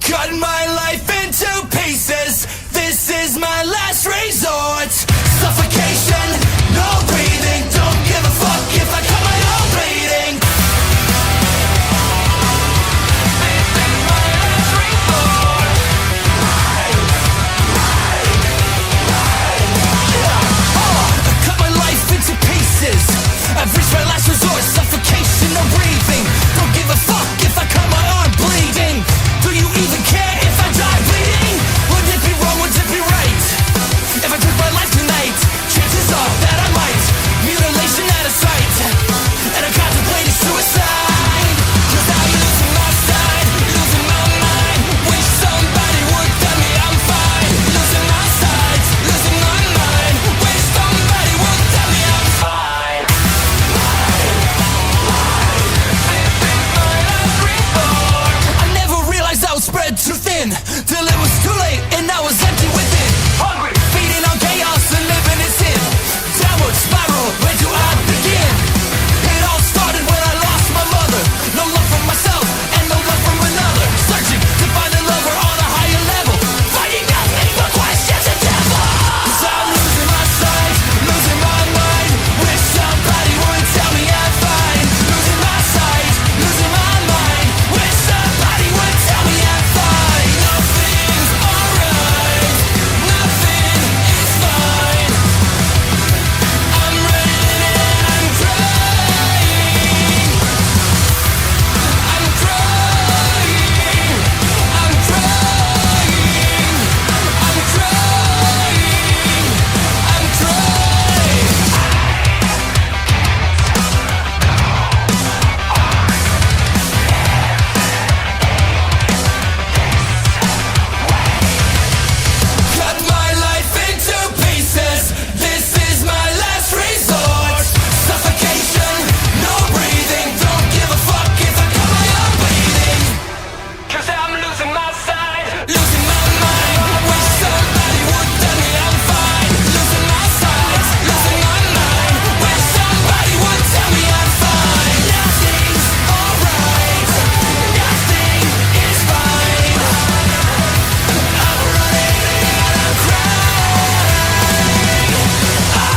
Cut my life into pieces. This is my last resort. Suffocation, no breathing. Don't give a fuck if I cut my own bleeding. This is my last resort. Cut my life into pieces. I've reached my last resort. Suffocation, no breathing. Don't give a fuck if I cut my arm bleeding. Do you even care if I die bleeding? Would it be wrong, would it be right? If I took my life tonight, chances are that I might. Mutilation out of sight, and I contemplated suicide. Cause I'm losing my sight, losing my mind. Wish somebody would tell me I'm fine. Losing my sight, losing my mind. Wish somebody would tell me I'm fine. I never realized I was spread too thin, till it was too late and I was empty within. Hungry, feeding on chaos and living in sin. Downward spiral, where do I begin? It all started when I lost my mother. No love for myself and no love from another. Searching to find a lover on a higher level, finding nothing but questions and devil. Cause I'm losing my sight, losing my mind. Wish somebody would tell me I'm fine. Losing my sight, losing my mind. Wish somebody would tell me I'm fine. Nothing's alright, nothing is fine. I'm running and I'm crying. I'm crying. I'm crying. I'm crying. I'm crying. Cut my life into pieces. This is my last resort. Suffocation, no breathing. Don't give a fuck if I cut my own bleeding. Cause I'm losing my sight, losing my mind. Wish somebody would tell me I'm fine. Losing my sight, losing my mind. Wish somebody would tell me I'm fine. Nothing's alright, nothing is fine. I'm running and I'm crying. I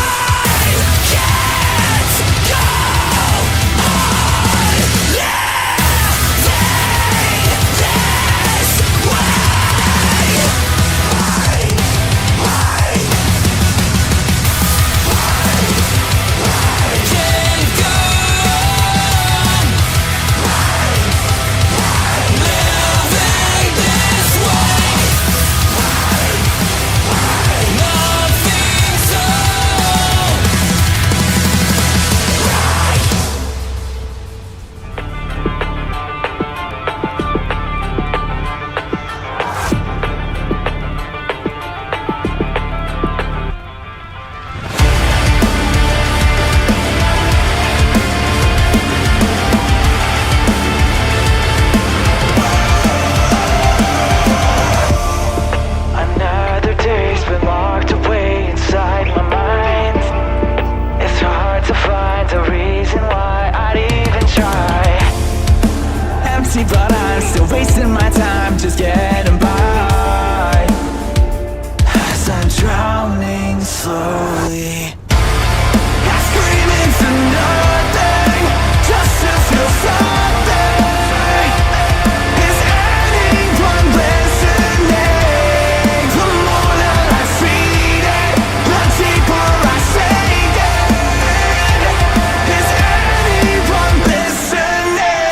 can't go on Another day's been locked away inside my mind. It's so hard to find a reason why I'd even try. Empty, but I'm still wasting my time just getting by. As I'm drowning slowly, I scream into nothing just to feel something. Is anyone listening? The more that I feed it, the deeper I sink in. Is anyone listening?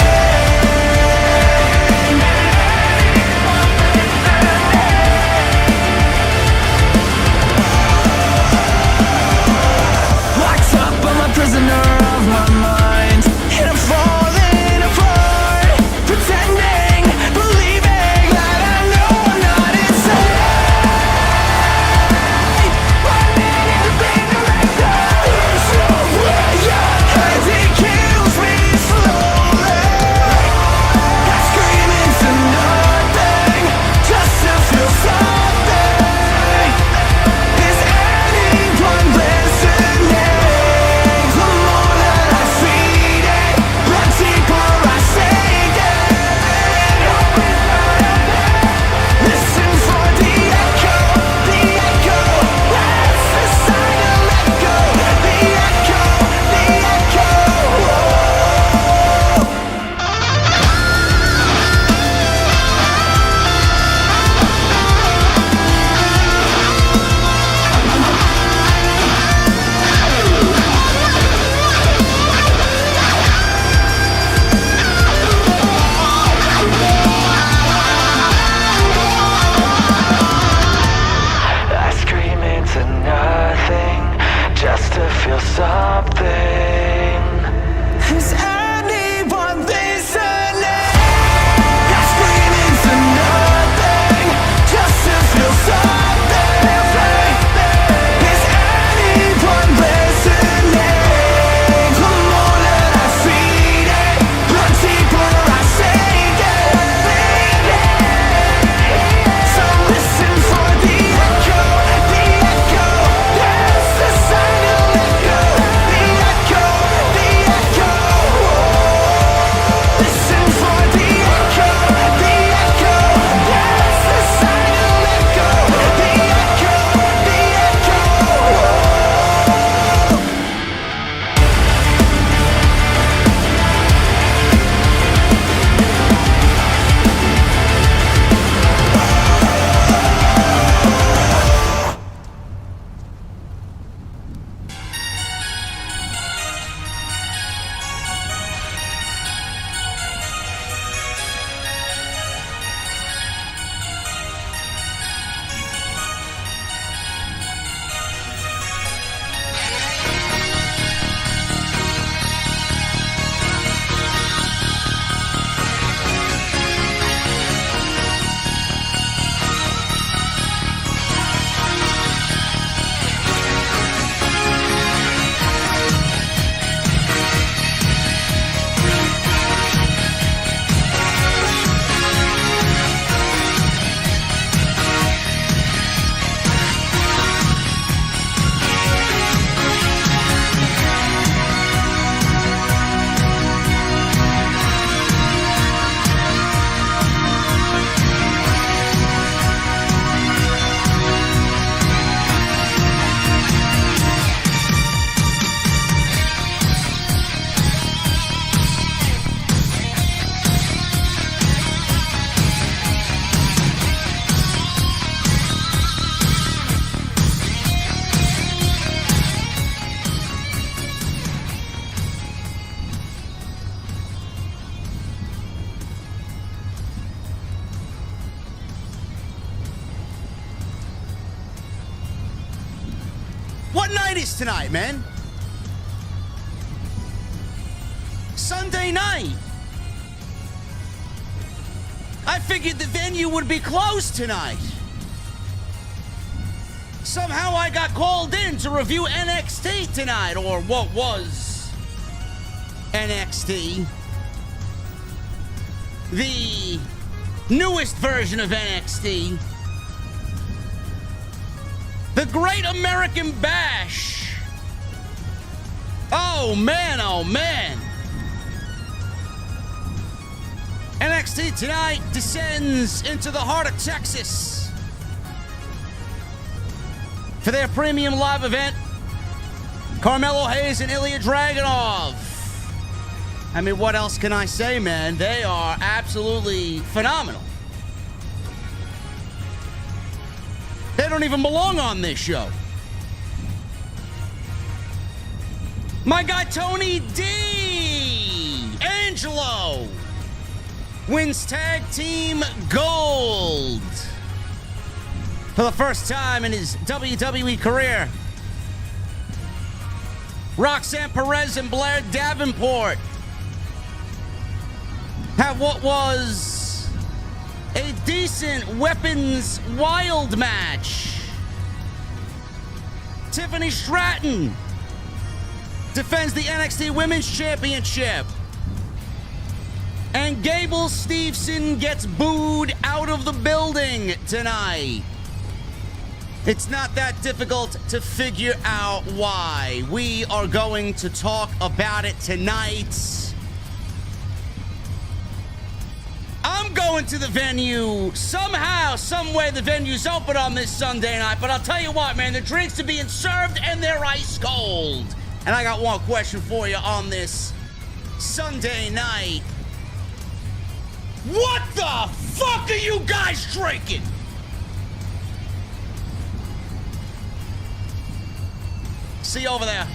What night is tonight, man? Sunday night. I figured the venue would be closed tonight. Somehow I got called in to review NXT tonight, or what was NXT. The newest version of NXT. The Great American Bash. Oh man, oh man. NXT tonight descends into the heart of Texas for their premium live event. Carmel Hayes and Ilja Dragonov. I mean, what else can I say, man? They are absolutely phenomenal. They don't even belong on this show. My guy Tony D. Angelo wins tag team gold for the first time in his WWE career. Roxanne Perez and Blair Davenport have what was a decent weapons wild match. Tiffany Stratton defends the NXT Women's Championship. And Gable Steveson gets booed out of the building tonight. It's not that difficult to figure out why. We are going to talk about it tonight. I'm going to the venue. Somehow, someway, the venue's open on this Sunday night. But I'll tell you what, man, the drinks are being served and they're ice cold. And I got one question for you on this Sunday night. What the fuck are you guys drinking? See you over there.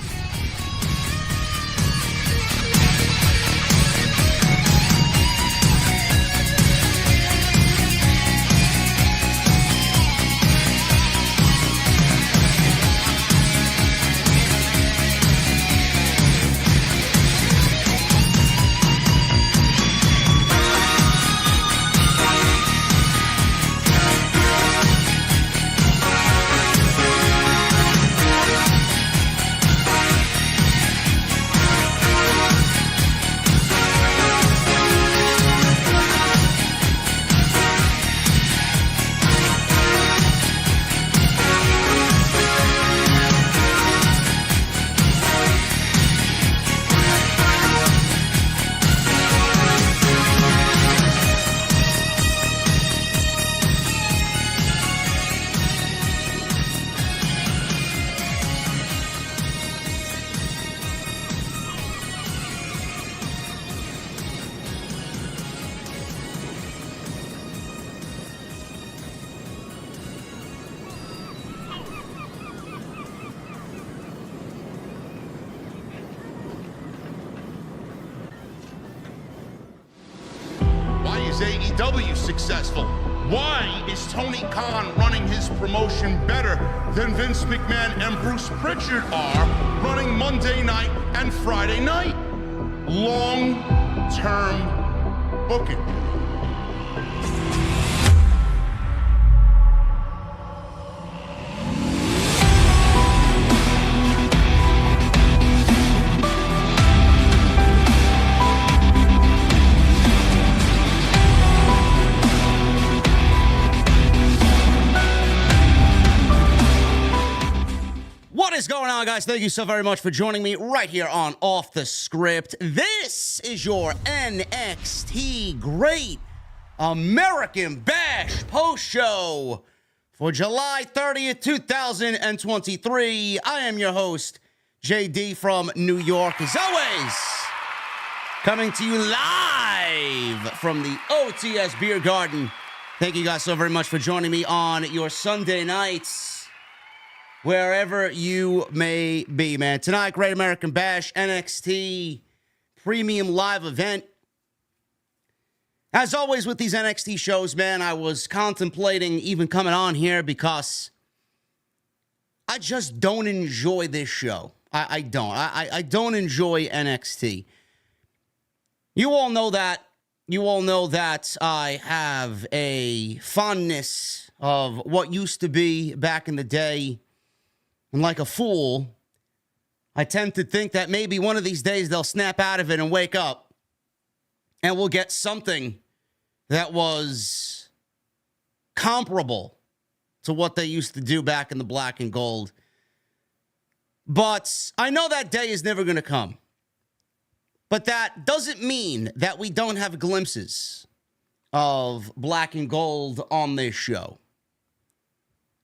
AEW successful? Why is Tony Khan running his promotion better than Vince McMahon and Bruce Pritchard are running Monday night and Friday night? Long-term booking. What is going on, guys? Thank you so very much for joining me right here on Off the Script. This is your NXT Great American Bash post show for July 30th, 2023. I am your host, JD from New York, as always, coming to you live from the OTS Beer Garden. Thank you guys so very much for joining me on your Sunday nights, wherever you may be, man. Tonight, Great American Bash, NXT Premium Live Event. As always with these NXT shows, man, I was contemplating even coming on here because I just don't enjoy this show. I don't. I don't enjoy NXT. You all know that. You all know that I have a fondness of what used to be back in the day. And like a fool, I tend to think that maybe one of these days they'll snap out of it and wake up. And we'll get something that was comparable to what they used to do back in the black and gold. But I know that day is never going to come. But that doesn't mean that we don't have glimpses of black and gold on this show.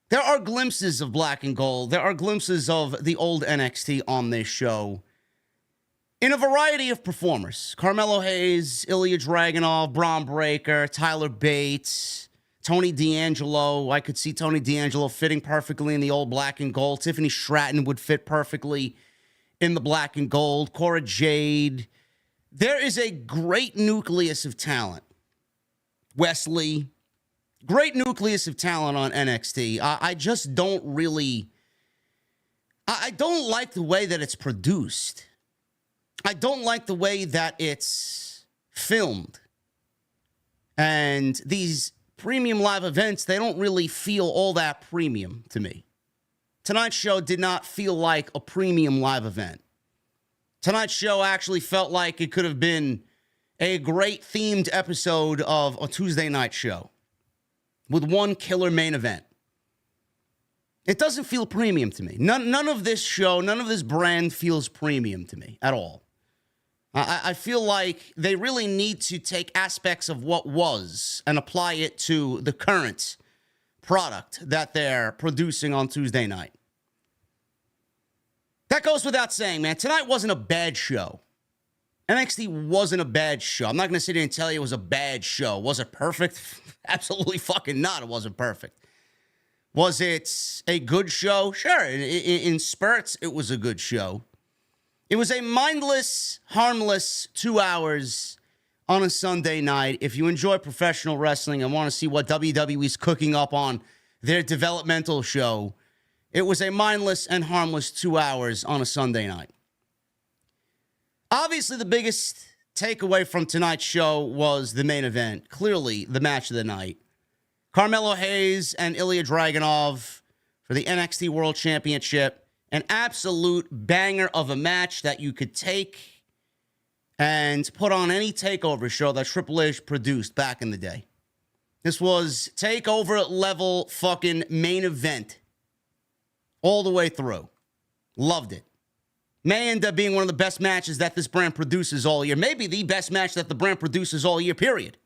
There are glimpses of black and gold. There are glimpses of the old NXT on this show in a variety of performers. Carmel Hayes, Ilja Dragonov, Braun Breaker, Tyler Bates, Tony D'Angelo. I could see Tony D'Angelo fitting perfectly in the old black and gold. Tiffany Stratton would fit perfectly in the black and gold. Cora Jade. There is a great nucleus of talent. Wes Lee. Great nucleus of talent on NXT. I just don't really... I don't like the way that it's produced. I don't like the way that it's filmed. And these premium live events, they don't really feel all that premium to me. Tonight's show did not feel like a premium live event. Tonight's show actually felt like it could have been a great themed episode of a Tuesday night show with one killer main event. It doesn't feel premium to me. None of this show, none of this brand feels premium to me at all. I feel like they really need to take aspects of what was and apply it to the current product that they're producing on Tuesday night. That goes without saying, man. Tonight wasn't a bad show. NXT wasn't a bad show. I'm not going to sit here and tell you it was a bad show. Was it perfect? Absolutely fucking not. It wasn't perfect. Was it a good show? Sure. In spurts, it was a good show. It was a mindless, harmless 2 hours on a Sunday night. If you enjoy professional wrestling and want to see what WWE's cooking up on their developmental show, it was a mindless and harmless 2 hours on a Sunday night. Obviously, the biggest takeaway from tonight's show was the main event. Clearly, the match of the night. Carmel Hayes and Ilja Dragonov for the NXT World Championship. An absolute banger of a match that you could take and put on any takeover show that Triple H produced back in the day. This was takeover level fucking main event all the way through. Loved it. May end up being one of the best matches that this brand produces all year. Maybe the best match that the brand produces all year, period.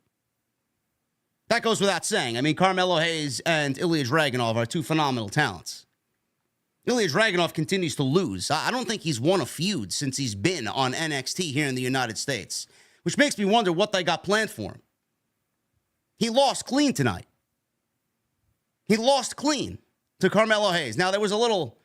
That goes without saying. I mean, Carmel Hayes and Ilja Dragonov are two phenomenal talents. Ilja Dragonov continues to lose. I don't think he's won a feud since he's been on NXT here in the United States, which makes me wonder what they got planned for him. He lost clean tonight. He lost clean to Carmel Hayes. Now, there was a little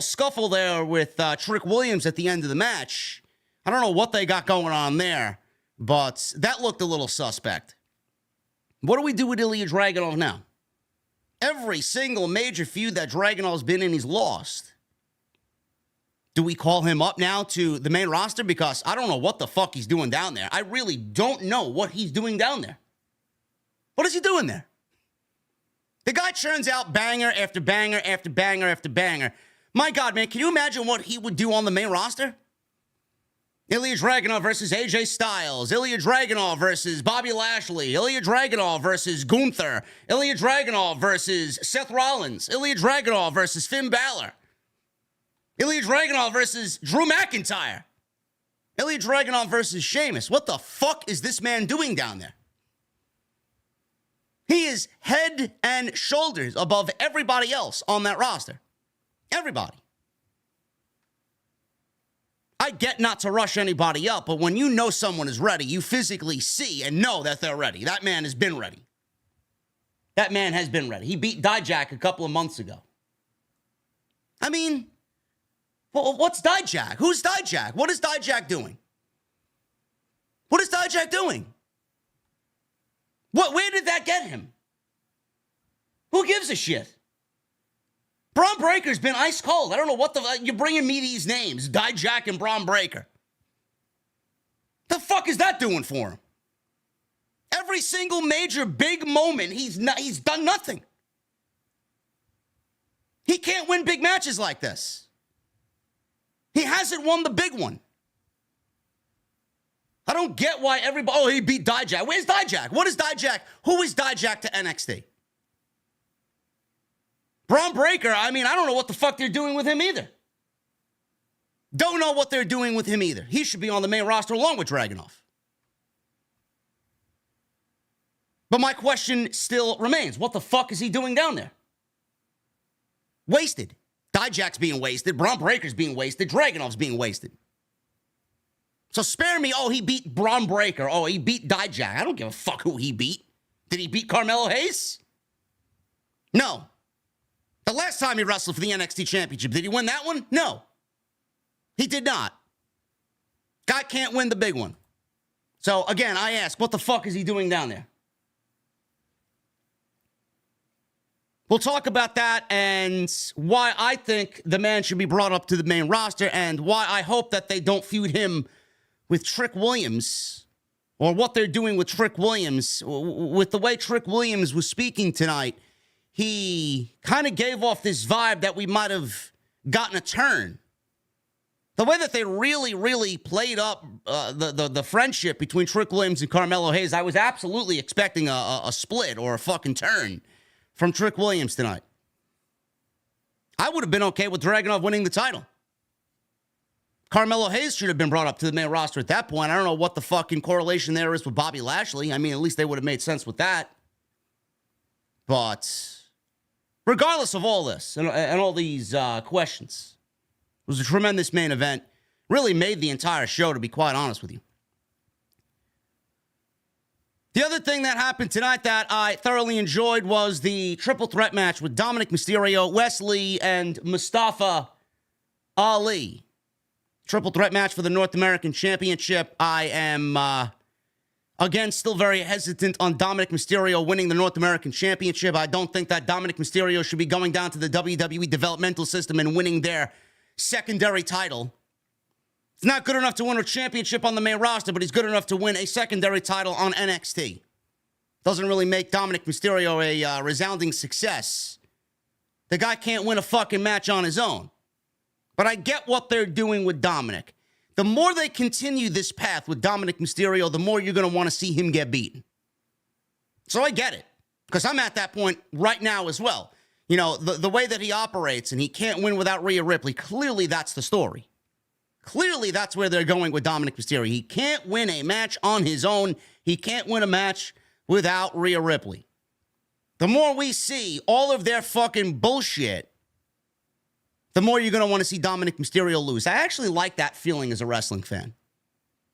scuffle there with Trick Williams at the end of the match. I don't know what they got going on there, but that looked a little suspect. What do we do with Ilja Dragonov now? Every single major feud that Dragonov's been in, he's lost. Do we call him up now to the main roster? Because I don't know what the fuck he's doing down there. I really don't know what he's doing down there. What is he doing there? The guy churns out banger after banger after banger after banger. My God, man, can you imagine what he would do on the main roster? Ilja Dragonov versus AJ Styles. Ilja Dragonov versus Bobby Lashley. Ilja Dragonov versus Gunther. Ilja Dragonov versus Seth Rollins. Ilja Dragonov versus Finn Balor. Ilja Dragonov versus Drew McIntyre. Ilja Dragonov versus Sheamus. What the fuck is this man doing down there? He is head and shoulders above everybody else on that roster. Everybody. I get not to rush anybody up, but when you know someone is ready, you physically see and know that they're ready. That man has been ready. That man has been ready. He beat Dijak a couple of months ago. I mean, what's Dijak? Who's Dijak? What is Dijak doing? What is Dijak doing? Where did that get him? Who gives a shit? Braun Breaker's been ice cold. I don't know what you're bringing me these names, Dijak and Braun Breaker. The fuck is that doing for him? Every single major big moment, he's done nothing. He can't win big matches like this. He hasn't won the big one. I don't get why everybody, he beat Dijak. Where's Dijak? What is Dijak? Who is Dijak to NXT? Braun Breaker, I don't know what the fuck they're doing with him either. Don't know what they're doing with him either. He should be on the main roster along with Dragonov. But my question still remains. What the fuck is he doing down there? Wasted. Dijak's being wasted. Braun Breaker's being wasted. Dragonov's being wasted. So spare me, he beat Braun Breaker. He beat Dijak. I don't give a fuck who he beat. Did he beat Carmel Hayes? No. The last time he wrestled for the NXT Championship, did he win that one? No. He did not. Guy can't win the big one. So, again, I ask, what the fuck is he doing down there? We'll talk about that and why I think the man should be brought up to the main roster and why I hope that they don't feud him with Trick Williams or what they're doing with Trick Williams. With the way Trick Williams was speaking tonight, he kind of gave off this vibe that we might have gotten a turn. The way that they really, really played up the friendship between Trick Williams and Carmelo Hayes, I was absolutely expecting a split or a fucking turn from Trick Williams tonight. I would have been okay with Dragonov winning the title. Carmelo Hayes should have been brought up to the main roster at that point. I don't know what the fucking correlation there is with Bobby Lashley. At least they would have made sense with that. But regardless of all this and all these questions, it was a tremendous main event. Really made the entire show, to be quite honest with you. The other thing that happened tonight that I thoroughly enjoyed was the triple threat match with Dominik Mysterio, Wes Lee, and Mustafa Ali. Triple threat match for the North American Championship. I am, again, still very hesitant on Dominik Mysterio winning the North American Championship. I don't think that Dominik Mysterio should be going down to the WWE developmental system and winning their secondary title. It's not good enough to win a championship on the main roster, but he's good enough to win a secondary title on NXT. Doesn't really make Dominik Mysterio a resounding success. The guy can't win a fucking match on his own. But I get what they're doing with Dominik. The more they continue this path with Dominik Mysterio, the more you're going to want to see him get beaten. So I get it, because I'm at that point right now as well. The way that he operates, and he can't win without Rhea Ripley, clearly that's the story. Clearly, that's where they're going with Dominik Mysterio. He can't win a match on his own. He can't win a match without Rhea Ripley. The more we see all of their fucking bullshit, the more you're going to want to see Dominik Mysterio lose. I actually like that feeling as a wrestling fan.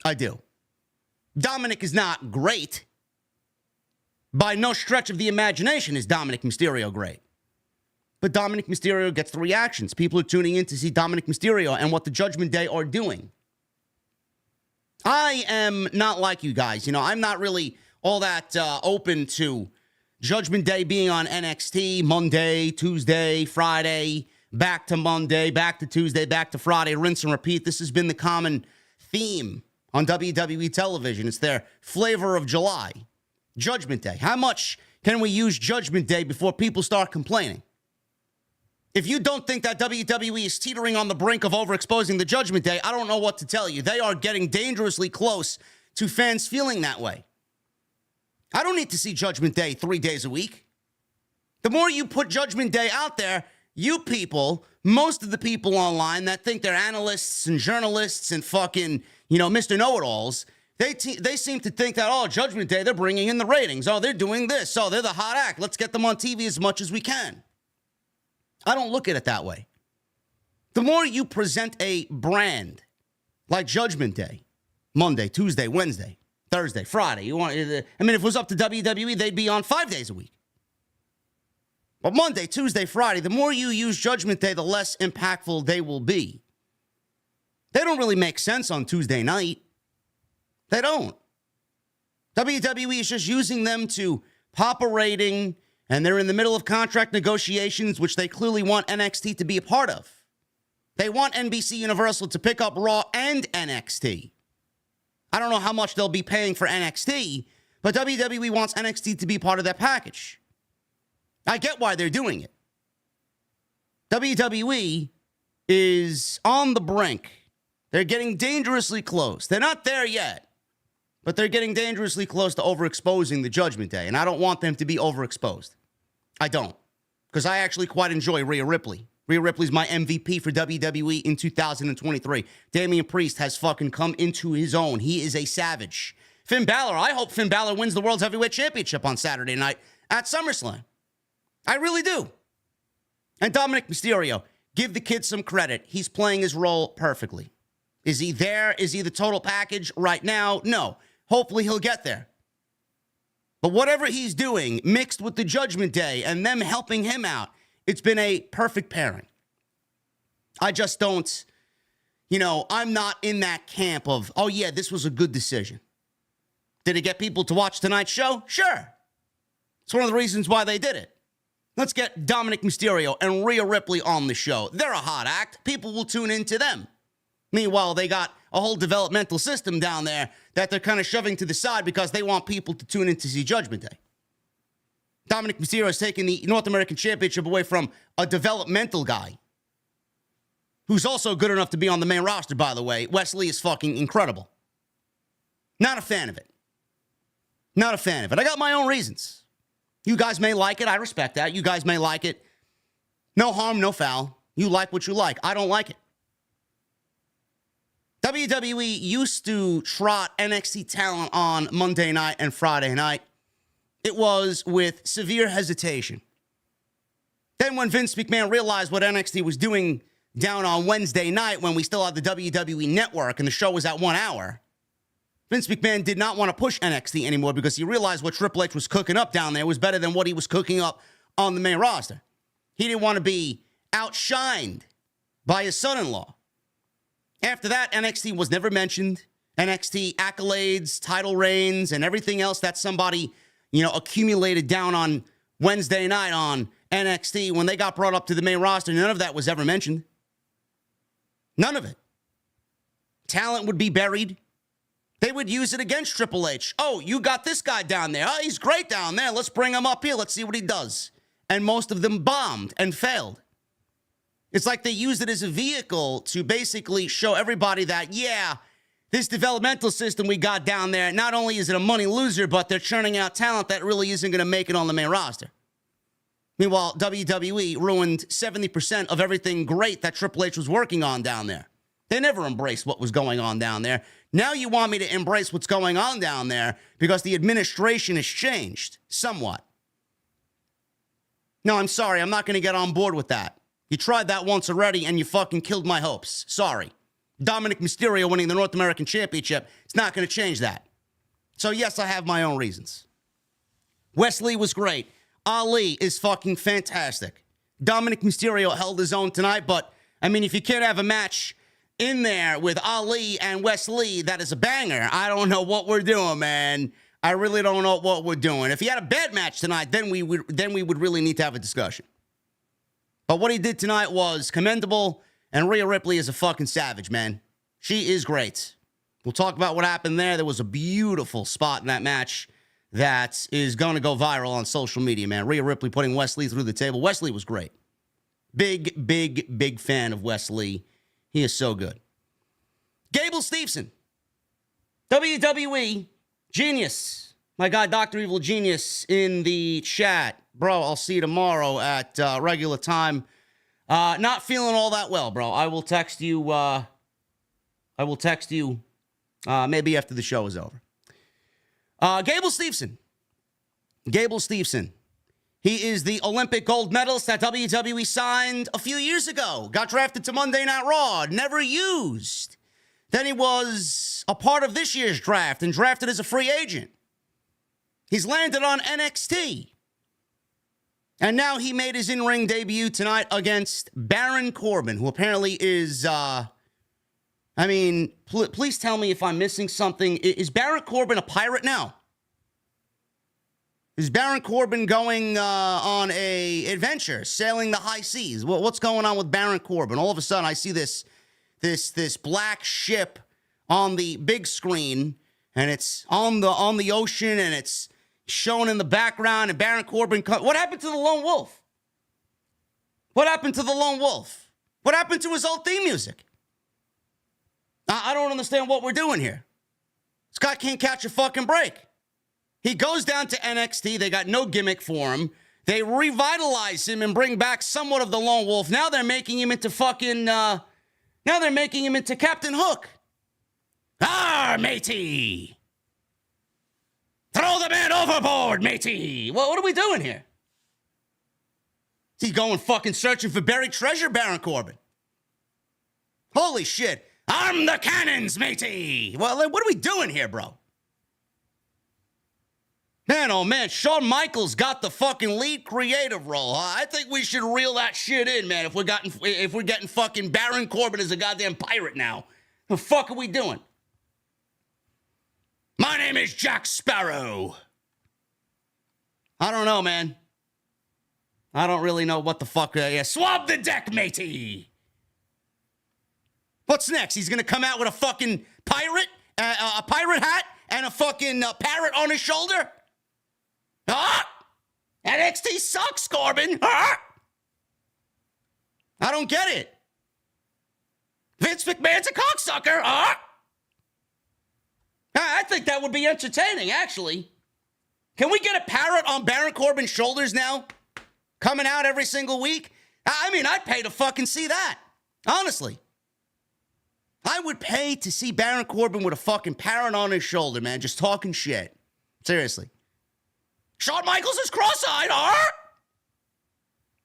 I do. Dominik is not great. By no stretch of the imagination is Dominik Mysterio great. But Dominik Mysterio gets the reactions. People are tuning in to see Dominik Mysterio and what the Judgment Day are doing. I am not like you guys. I'm not really all that open to Judgment Day being on NXT Monday, Tuesday, Friday, back to Monday, back to Tuesday, back to Friday, rinse and repeat. This has been the common theme on WWE television. It's their flavor of July. Judgment Day. How much can we use Judgment Day before people start complaining? If you don't think that WWE is teetering on the brink of overexposing the Judgment Day, I don't know what to tell you. They are getting dangerously close to fans feeling that way. I don't need to see Judgment Day 3 days a week. The more you put Judgment Day out there, you people, most of the people online that think they're analysts and journalists and fucking, Mr. Know-It-Alls, they seem to think that, Judgment Day, they're bringing in the ratings. They're doing this. They're the hot act. Let's get them on TV as much as we can. I don't look at it that way. The more you present a brand like Judgment Day, Monday, Tuesday, Wednesday, Thursday, Friday, if it was up to WWE, they'd be on 5 days a week. But Monday, Tuesday, Friday, the more you use Judgment Day, the less impactful they will be. They don't really make sense on Tuesday night. They don't. WWE is just using them to pop a rating And they're in the middle of contract negotiations, which they clearly want NXT to be a part of. They want NBC Universal to pick up Raw and NXT. I don't know how much they'll be paying for NXT, but WWE wants NXT to be part of that package. I get why they're doing it. WWE is on the brink. They're getting dangerously close. They're not there yet, but they're getting dangerously close to overexposing the Judgment Day, and I don't want them to be overexposed. I don't, because I actually quite enjoy Rhea Ripley. Rhea Ripley's my MVP for WWE in 2023. Damian Priest has fucking come into his own. He is a savage. Finn Balor, I hope Finn Balor wins the World's Heavyweight Championship on Saturday night at SummerSlam. I really do. And Dominik Mysterio, give the kid some credit. He's playing his role perfectly. Is he there? Is he the total package right now? No. Hopefully he'll get there. But whatever he's doing, mixed with the Judgment Day and them helping him out, it's been a perfect pairing. I just don't, I'm not in that camp of, oh yeah, this was a good decision. Did it get people to watch tonight's show? Sure. It's one of the reasons why they did it. Let's get Dominik Mysterio and Rhea Ripley on the show. They're a hot act. People will tune into them. Meanwhile, they got a whole developmental system down there that they're kind of shoving to the side because they want people to tune in to see Judgment Day. Dominik Mysterio is taking the North American Championship away from a developmental guy who's also good enough to be on the main roster, by the way. Wes Lee is fucking incredible. Not a fan of it. Not a fan of it. I got my own reasons. You guys may like it. I respect that. You guys may like it. No harm, no foul. You like what you like. I don't like it. WWE used to trot NXT talent on Monday night and Friday night. It was with severe hesitation. Then when Vince McMahon realized what NXT was doing down on Wednesday night when we still had the WWE Network and the show was at 1 hour, Vince McMahon did not want to push NXT anymore because he realized what Triple H was cooking up down there was better than what he was cooking up on the main roster. He didn't want to be outshined by his son-in-law. After that, NXT was never mentioned. NXT accolades, title reigns, and everything else that somebody, accumulated down on Wednesday night on NXT when they got brought up to the main roster, none of that was ever mentioned. None of it. Talent would be buried. They would use it against Triple H. Oh, you got this guy down there. Oh, he's great down there. Let's bring him up here. Let's see what he does. And most of them bombed and failed. It's like they used it as a vehicle to basically show everybody that, yeah, this developmental system we got down there, not only is it a money loser, but they're churning out talent that really isn't going to make it on the main roster. Meanwhile, WWE ruined 70% of everything great that Triple H was working on down there. They never embraced what was going on down there. Now you want me to embrace what's going on down there because the administration has changed somewhat. No, I'm sorry. I'm not going to get on board with that. You tried that once already, and you fucking killed my hopes. Sorry. Dominik Mysterio winning the North American Championship, it's not going to change that. So, yes, I have my own reasons. Wes Lee was great. Ali is fucking fantastic. Dominik Mysterio held his own tonight, but, if you can't have a match in there with Ali and Wes Lee that is a banger, I don't know what we're doing, man. I really don't know what we're doing. If he had a bad match tonight, then we would really need to have a discussion. But what he did tonight was commendable, and Rhea Ripley is a fucking savage, man. She is great. We'll talk about what happened there. There was a beautiful spot in that match that is going to go viral on social media, man. Rhea Ripley putting Wes Lee through the table. Wes Lee was great. Big fan of Wes Lee. He is so good. Gable Steveson. WWE Genius. My guy, Dr. Evil Genius, in the chat. Bro, I'll see you tomorrow at regular time. Not feeling all that well, bro. I will text you. Maybe after the show is over. Gable Steveson. Gable Steveson. He is the Olympic gold medalist that WWE signed a few years ago. Got drafted to Monday Night Raw. Never used. Then he was a part of this year's draft and drafted as a free agent. He's landed on NXT. And now he made his in-ring debut tonight against Baron Corbin, who apparently is, please tell me if I'm missing something. Is Baron Corbin a pirate now? Is Baron Corbin going on a adventure, sailing the high seas? What's going on with Baron Corbin? All of a sudden, I see this black ship on the big screen, and it's on the ocean, and it's shown in the background. And Baron Corbin, what happened to the Lone Wolf? What happened to the Lone Wolf? What happened to his old theme music? I don't understand what we're doing here. This guy can't catch a fucking break. He goes down to NXT. They got no gimmick for him. They revitalize him and bring back somewhat of the Lone Wolf. Now they're making him into fucking, now they're making him into Captain Hook. Arr, matey! Throw the man overboard, matey! What are we doing here? Is he going fucking searching for buried treasure, Baron Corbin? Holy shit. Arm the cannons, matey! Well, what are we doing here, bro? Man, oh man, Shawn Michaels got the fucking lead creative role. I think we should reel that shit in, man, if we're getting fucking Baron Corbin as a goddamn pirate now. The fuck are we doing? My name is Jack Sparrow. I don't know, man. I don't really know what the fuck. Swab the deck, matey. What's next? He's gonna come out with a fucking pirate, a pirate hat, and a fucking parrot on his shoulder? NXT sucks, Corbin. I don't get it. Vince McMahon's a cocksucker. I think that would be entertaining, actually. Can we get a parrot on Baron Corbin's shoulders now? Coming out every single week? I mean, I'd pay to fucking see that. Honestly. I would pay to see Baron Corbin with a fucking parrot on his shoulder, man. Just talking shit. Seriously. Shawn Michaels is cross-eyed, I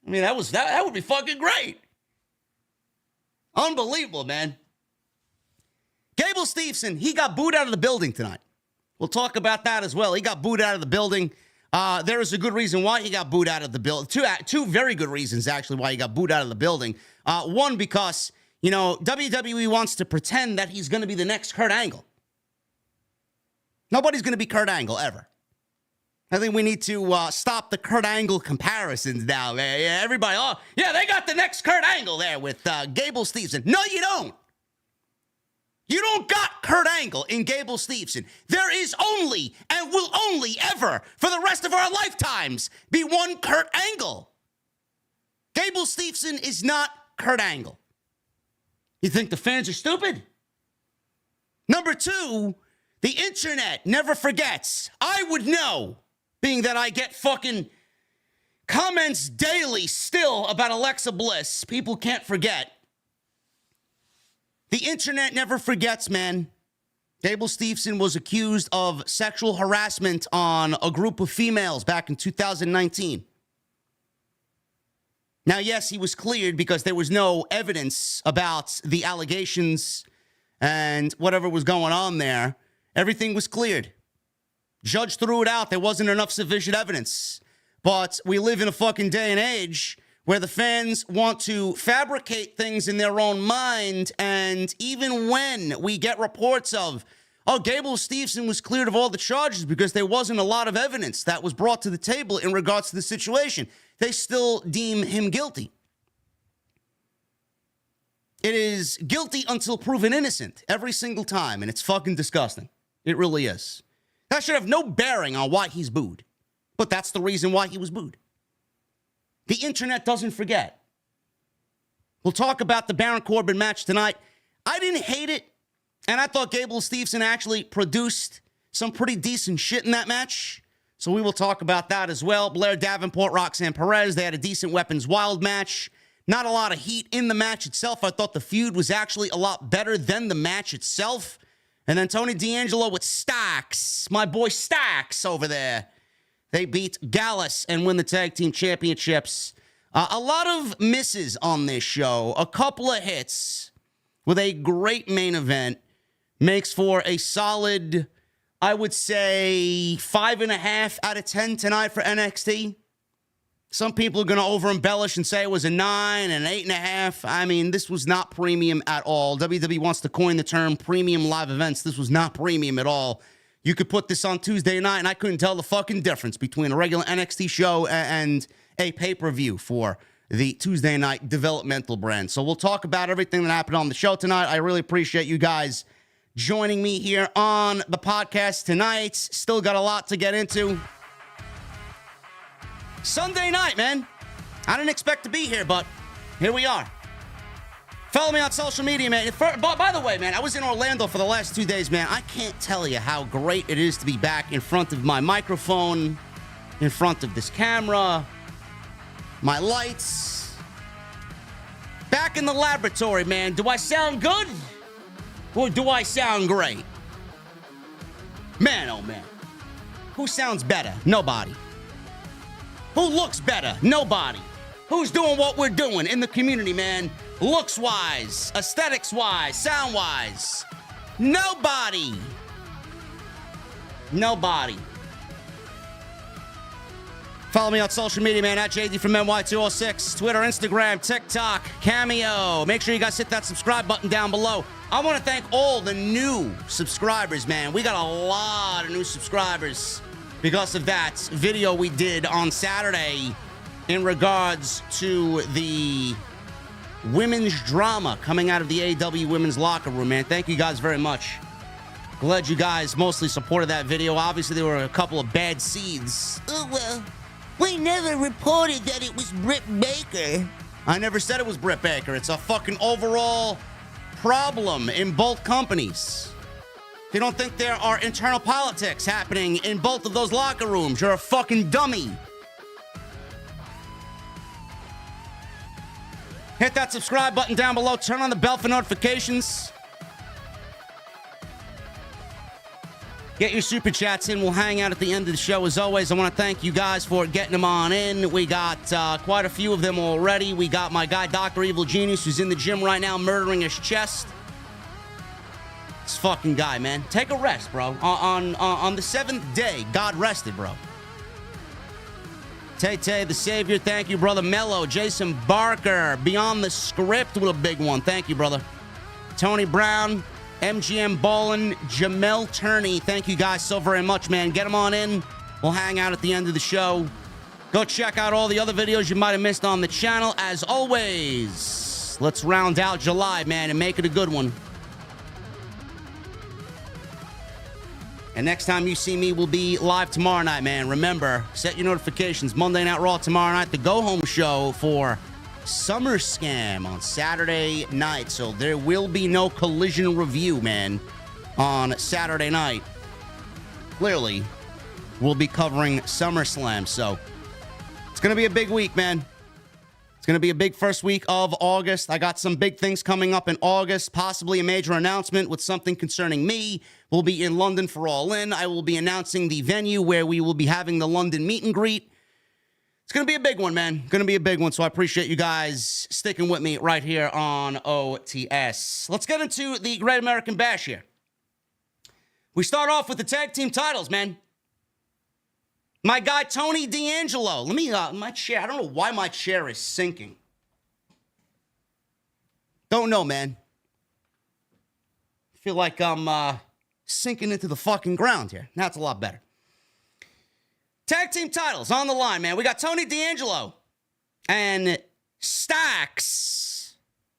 mean, that would be fucking great. Unbelievable, man. Gable Steveson, he got booed out of the building tonight. We'll talk about that as well. He got booed out of the building. There is a good reason why he got booed out of the building. Two very good reasons, actually, why he got booed out of the building. One, because, you know, WWE wants to pretend that he's going to be the next Kurt Angle. Nobody's going to be Kurt Angle, ever. I think we need to stop the Kurt Angle comparisons now, man. Yeah, everybody, they got the next Kurt Angle there with Gable Steveson. No, you don't. You don't got Kurt Angle in Gable Steveson. There is only and will only ever, for the rest of our lifetimes, be one Kurt Angle. Gable Steveson is not Kurt Angle. You think the fans are stupid? Number two, the internet never forgets. I would know, being that I get fucking comments daily still about Alexa Bliss. People can't forget. The internet never forgets, man. Gable Steveson was accused of sexual harassment on a group of females back in 2019. Now, yes, he was cleared because there was no evidence about the allegations and whatever was going on there. Everything was cleared. Judge threw it out. There wasn't enough sufficient evidence. But we live in a fucking day and age where the fans want to fabricate things in their own mind. And even when we get reports of, Gable Steveson was cleared of all the charges because there wasn't a lot of evidence that was brought to the table in regards to the situation, they still deem him guilty. It is guilty until proven innocent every single time, and it's fucking disgusting. It really is. That should have no bearing on why he's booed, but that's the reason why he was booed. The internet doesn't forget. We'll talk about the Baron Corbin match tonight. I didn't hate it, and I thought Gable Steveson actually produced some pretty decent shit in that match, so we will talk about that as well. Blair Davenport, Roxanne Perez, they had a decent Weapons Wild match. Not a lot of heat in the match itself. I thought the feud was actually a lot better than the match itself. And then Tony D'Angelo with Stacks, my boy Stacks over there. They beat Gallus and win the tag team championships. A lot of misses on this show. A couple of hits with a great main event makes for a solid, I would say, 5.5 out of 10 tonight for NXT. Some people are going to over-embellish and say it was a 9 and an 8.5. I mean, this was not premium at all. WWE wants to coin the term premium live events. This was not premium at all. you could put this on Tuesday night, and I couldn't tell the fucking difference between a regular NXT show and a pay-per-view for the Tuesday night developmental brand. So we'll talk about everything that happened on the show tonight. I really appreciate you guys joining me here on the podcast tonight. Still got a lot to get into. Sunday night, man. I didn't expect to be here, but here we are. Follow me on social media, man. By the way, man, I was in Orlando for the last 2 days, man. I can't tell you how great it is to be back in front of my microphone, in front of this camera, my lights. Back in the laboratory, man. Do I sound good? Or do I sound great? Man, oh man. Who sounds better? Nobody. Who looks better? Nobody. Who's doing what we're doing in the community, man? Looks-wise, aesthetics-wise, sound-wise. Nobody. Nobody. Follow me on social media, man, at JDfromNY206. Twitter, Instagram, TikTok, Cameo. Make sure you guys hit that subscribe button down below. I want to thank all the new subscribers, man. We got a lot of new subscribers because of that video we did on Saturday in regards to the women's drama coming out of the AEW women's locker room, man. Thank you guys very much. Glad you guys mostly supported that video. Obviously, there were a couple of bad seeds. Oh, well, we never reported that it was Britt Baker. I never said it was Britt Baker. It's a fucking overall problem in both companies. If you don't think there are internal politics happening in both of those locker rooms, you're a fucking dummy. Hit that subscribe button down below. Turn on the bell for notifications. Get your super chats in. We'll hang out at the end of the show. As always, I want to thank you guys for getting them on in. We got quite a few of them already. We got my guy, Dr. Evil Genius, who's in the gym right now murdering his chest. This fucking guy, man. Take a rest, bro. On the seventh day, God rested, bro. Tay the Savior, thank you, brother. Mello, Jason Barker, Beyond the Script with a big one. Thank you, brother. Tony Brown, MGM Ballin, Jamel Turney, thank you guys so very much, man. Get them on in. We'll hang out at the end of the show. Go check out all the other videos you might have missed on the channel. As always, let's round out July, man, and make it a good one. And next time you see me, we'll be live tomorrow night, man. Remember, set your notifications. Monday Night Raw tomorrow night, the go-home show for Summer Scam on Saturday night. So there will be no Collision review, man, on Saturday night. Clearly, we'll be covering SummerSlam. So it's going to be a big week, man. It's going to be a big first week of August. I got some big things coming up in August, possibly a major announcement with something concerning me. We'll be in London for All In. I will be announcing the venue where we will be having the London meet and greet. It's going to be a big one, man. Going to be a big one, so I appreciate you guys sticking with me right here on OTS. Let's get into the Great American Bash here. We start off with the tag team titles, man. My guy, Tony D'Angelo. Let me, my chair, I don't know why my chair is sinking. Don't know, man. I feel like I'm sinking into the fucking ground here. Now it's a lot better. Tag team titles on the line, man. We got Tony D'Angelo and Stax.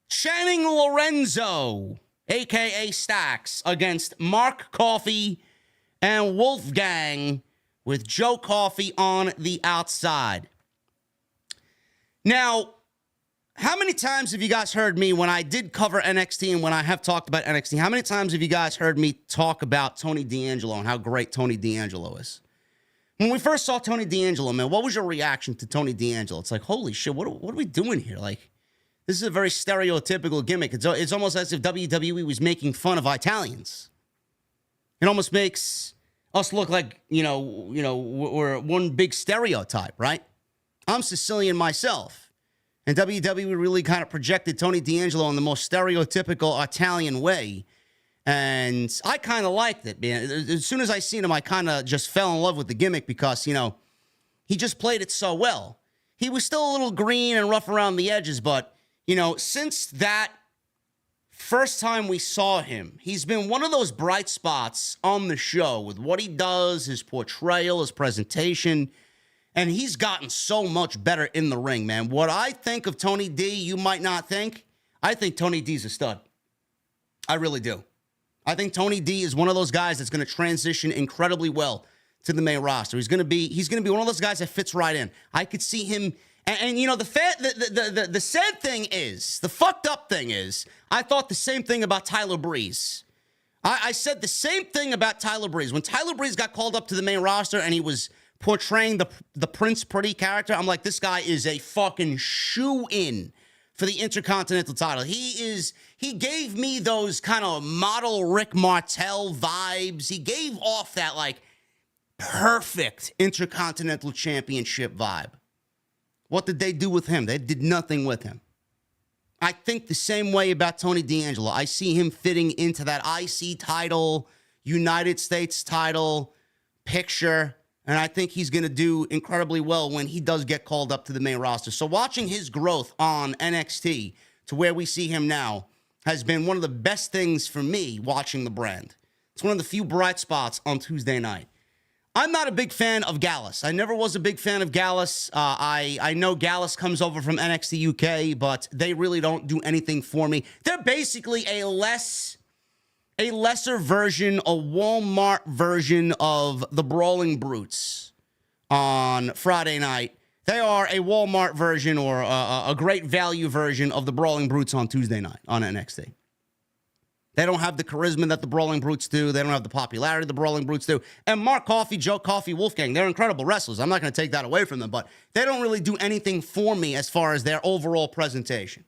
Channing Lorenzo, a.k.a. Stax, against Mark Coffey and Wolfgang, with Joe Coffey on the outside. Now, how many times have you guys heard me when I did cover NXT and when I have talked about NXT? How many times have you guys heard me talk about Tony D'Angelo and how great Tony D'Angelo is? When we first saw Tony D'Angelo, man, what was your reaction to Tony D'Angelo? It's like, holy shit, what are we doing here? Like, this is a very stereotypical gimmick. It's almost as if WWE was making fun of Italians. It almost makes us look like, we're one big stereotype, right? I'm Sicilian myself. And WWE really kind of projected Tony D'Angelo in the most stereotypical Italian way. And I kind of liked it, man. As soon as I seen him, I kind of just fell in love with the gimmick because, he just played it so well. He was still a little green and rough around the edges, but, since that first time we saw him, he's been one of those bright spots on the show with what he does, his portrayal, his presentation, and he's gotten so much better in the ring, man. What I think of Tony D, you might not think. I think Tony D's a stud. I really do. I think Tony D is one of those guys that's going to transition incredibly well to the main roster. He's going to be one of those guys that fits right in. I could see him. And you know, the sad thing is, the fucked up thing is, I thought the same thing about Tyler Breeze. I said the same thing about Tyler Breeze. When Tyler Breeze got called up to the main roster and he was portraying the Prince Pretty character, I'm like, this guy is a fucking shoe-in for the Intercontinental title. He gave me those kind of model Rick Martel vibes. He gave off that, like, perfect Intercontinental Championship vibe. What did they do with him? They did nothing with him. I think the same way about Tony D'Angelo. I see him fitting into that IC title, United States title picture, and I think he's going to do incredibly well when he does get called up to the main roster. So watching his growth on NXT to where we see him now has been one of the best things for me watching the brand. It's one of the few bright spots on Tuesday night. I'm not a big fan of Gallus. I never was a big fan of Gallus. I know Gallus comes over from NXT UK, but they really don't do anything for me. They're basically a lesser version, a Walmart version of the Brawling Brutes on Friday night. They are a Walmart version or a great value version of the Brawling Brutes on Tuesday night on NXT. They don't have the charisma that the Brawling Brutes do. They don't have the popularity the Brawling Brutes do. And Mark Coffey, Joe Coffey, Wolfgang, they're incredible wrestlers. I'm not going to take that away from them, but they don't really do anything for me as far as their overall presentation.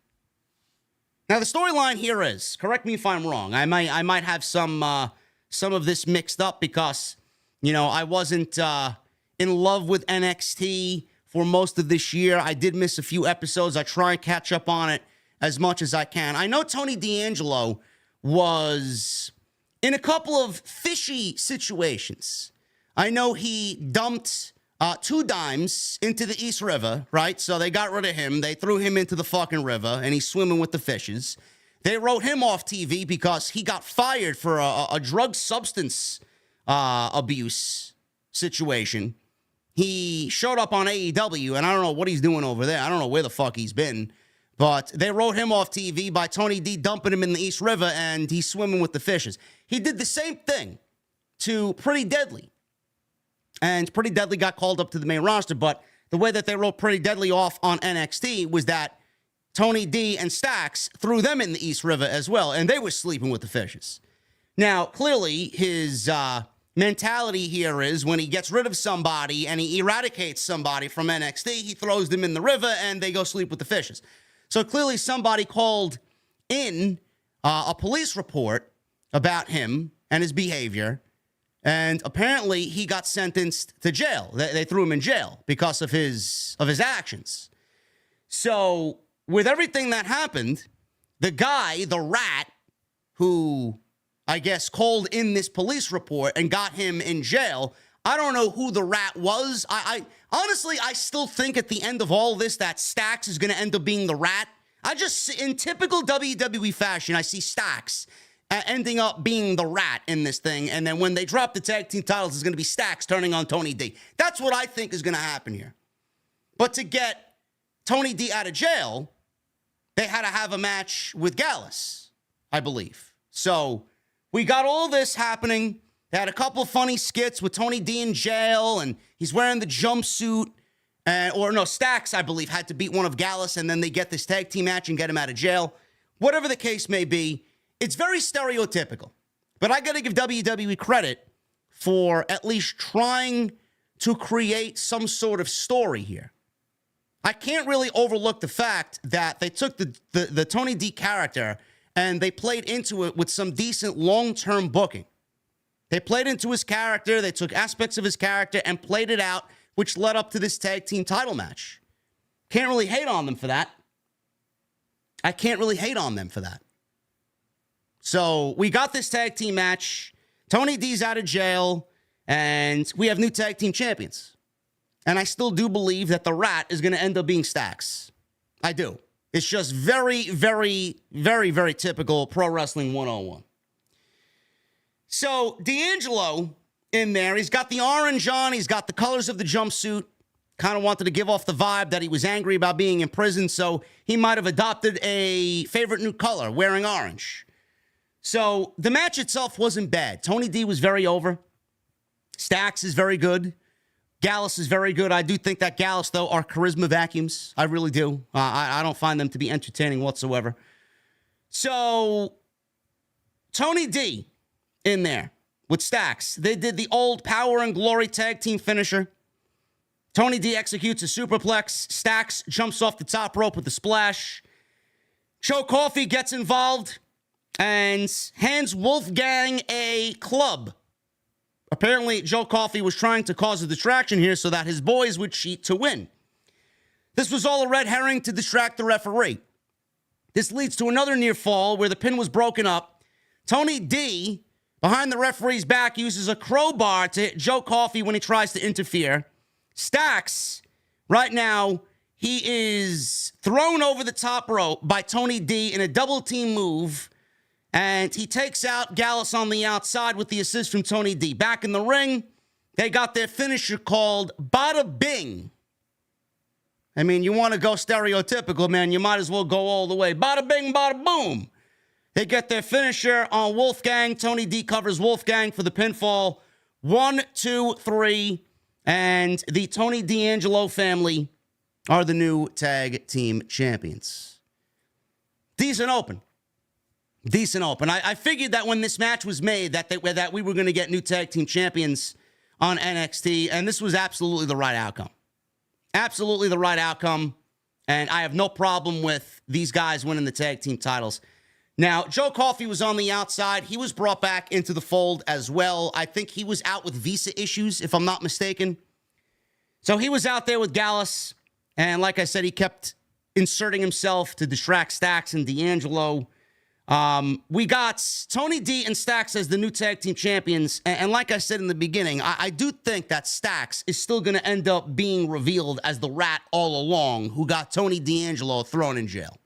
Now, the storyline here is, correct me if I'm wrong, I might have some of this mixed up because, you know, I wasn't in love with NXT for most of this year. I did miss a few episodes. I try and catch up on it as much as I can. I know Tony D'Angelo was in a couple of fishy situations. I know he dumped 2 dimes into the East River, right? So they got rid of him. They threw him into the fucking river, and he's swimming with the fishes. They wrote him off TV because he got fired for a drug substance abuse situation. He showed up on AEW, and I don't know what he's doing over there. I don't know where the fuck he's been. But they wrote him off TV by Tony D dumping him in the East River, and he's swimming with the fishes. He did the same thing to Pretty Deadly. And Pretty Deadly got called up to the main roster, but the way that they wrote Pretty Deadly off on NXT was that Tony D and Stax threw them in the East River as well, and they were sleeping with the fishes. Now, clearly, his mentality here is when he gets rid of somebody and he eradicates somebody from NXT, he throws them in the river, and they go sleep with the fishes. So clearly somebody called in a police report about him and his behavior, and apparently he got sentenced to jail. They threw him in jail because of his actions. So with everything that happened, the guy, the rat, who I guess called in this police report and got him in jail, I don't know who the rat was. I honestly, I still think at the end of all this that Stax is going to end up being the rat. In typical WWE fashion, I see Stax ending up being the rat in this thing. And then when they drop the tag team titles, it's going to be Stax turning on Tony D. That's what I think is going to happen here. But to get Tony D out of jail, they had to have a match with Gallus, I believe. So we got all this happening. They had a couple of funny skits with Tony D in jail, and he's wearing the jumpsuit. Stax, I believe, had to beat one of Gallus, and then they get this tag team match and get him out of jail. Whatever the case may be, it's very stereotypical. But I got to give WWE credit for at least trying to create some sort of story here. I can't really overlook the fact that they took the Tony D character and they played into it with some decent long-term booking. They played into his character. They took aspects of his character and played it out, which led up to this tag team title match. Can't really hate on them for that. I can't really hate on them for that. So we got this tag team match. Tony D's out of jail, and we have new tag team champions. And I still do believe that the rat is going to end up being Stax. I do. It's just very, very, very, very typical Pro Wrestling 101. So D'Angelo in there, he's got the orange on, he's got the colors of the jumpsuit. Kind of wanted to give off the vibe that he was angry about being in prison, so he might have adopted a favorite new color, wearing orange. So the match itself wasn't bad. Tony D was very over. Stacks is very good. Gallus is very good. I do think that Gallus, though, are charisma vacuums. I really do. I don't find them to be entertaining whatsoever. So Tony D in there with Stacks. They did the old Power and Glory tag team finisher. Tony D executes a superplex. Stacks jumps off the top rope with a splash. Joe Coffey gets involved and hands Wolfgang a club. Apparently, Joe Coffey was trying to cause a distraction here so that his boys would cheat to win. This was all a red herring to distract the referee. This leads to another near fall where the pin was broken up. Tony D, behind the referee's back, uses a crowbar to hit Joe Coffey when he tries to interfere. Stacks, right now, he is thrown over the top rope by Tony D in a double team move, and he takes out Gallus on the outside with the assist from Tony D. Back in the ring, they got their finisher called Bada Bing. I mean, you want to go stereotypical, man, you might as well go all the way. Bada Bing, Bada Boom. They get their finisher on Wolfgang. Tony D covers Wolfgang for the pinfall. 1, 2, 3. And the Tony D'Angelo family are the new tag team champions. Decent open. I figured that when this match was made that we were going to get new tag team champions on NXT, and this was absolutely the right outcome. Absolutely the right outcome, and I have no problem with these guys winning the tag team titles. Now, Joe Coffey was on the outside. He was brought back into the fold as well. I think he was out with visa issues, if I'm not mistaken. So he was out there with Gallus, and like I said, he kept inserting himself to distract Stacks and D'Angelo. We got Tony D and Stacks as the new tag team champions, and like I said in the beginning, I do think that Stacks is still going to end up being revealed as the rat all along who got Tony D'Angelo thrown in jail.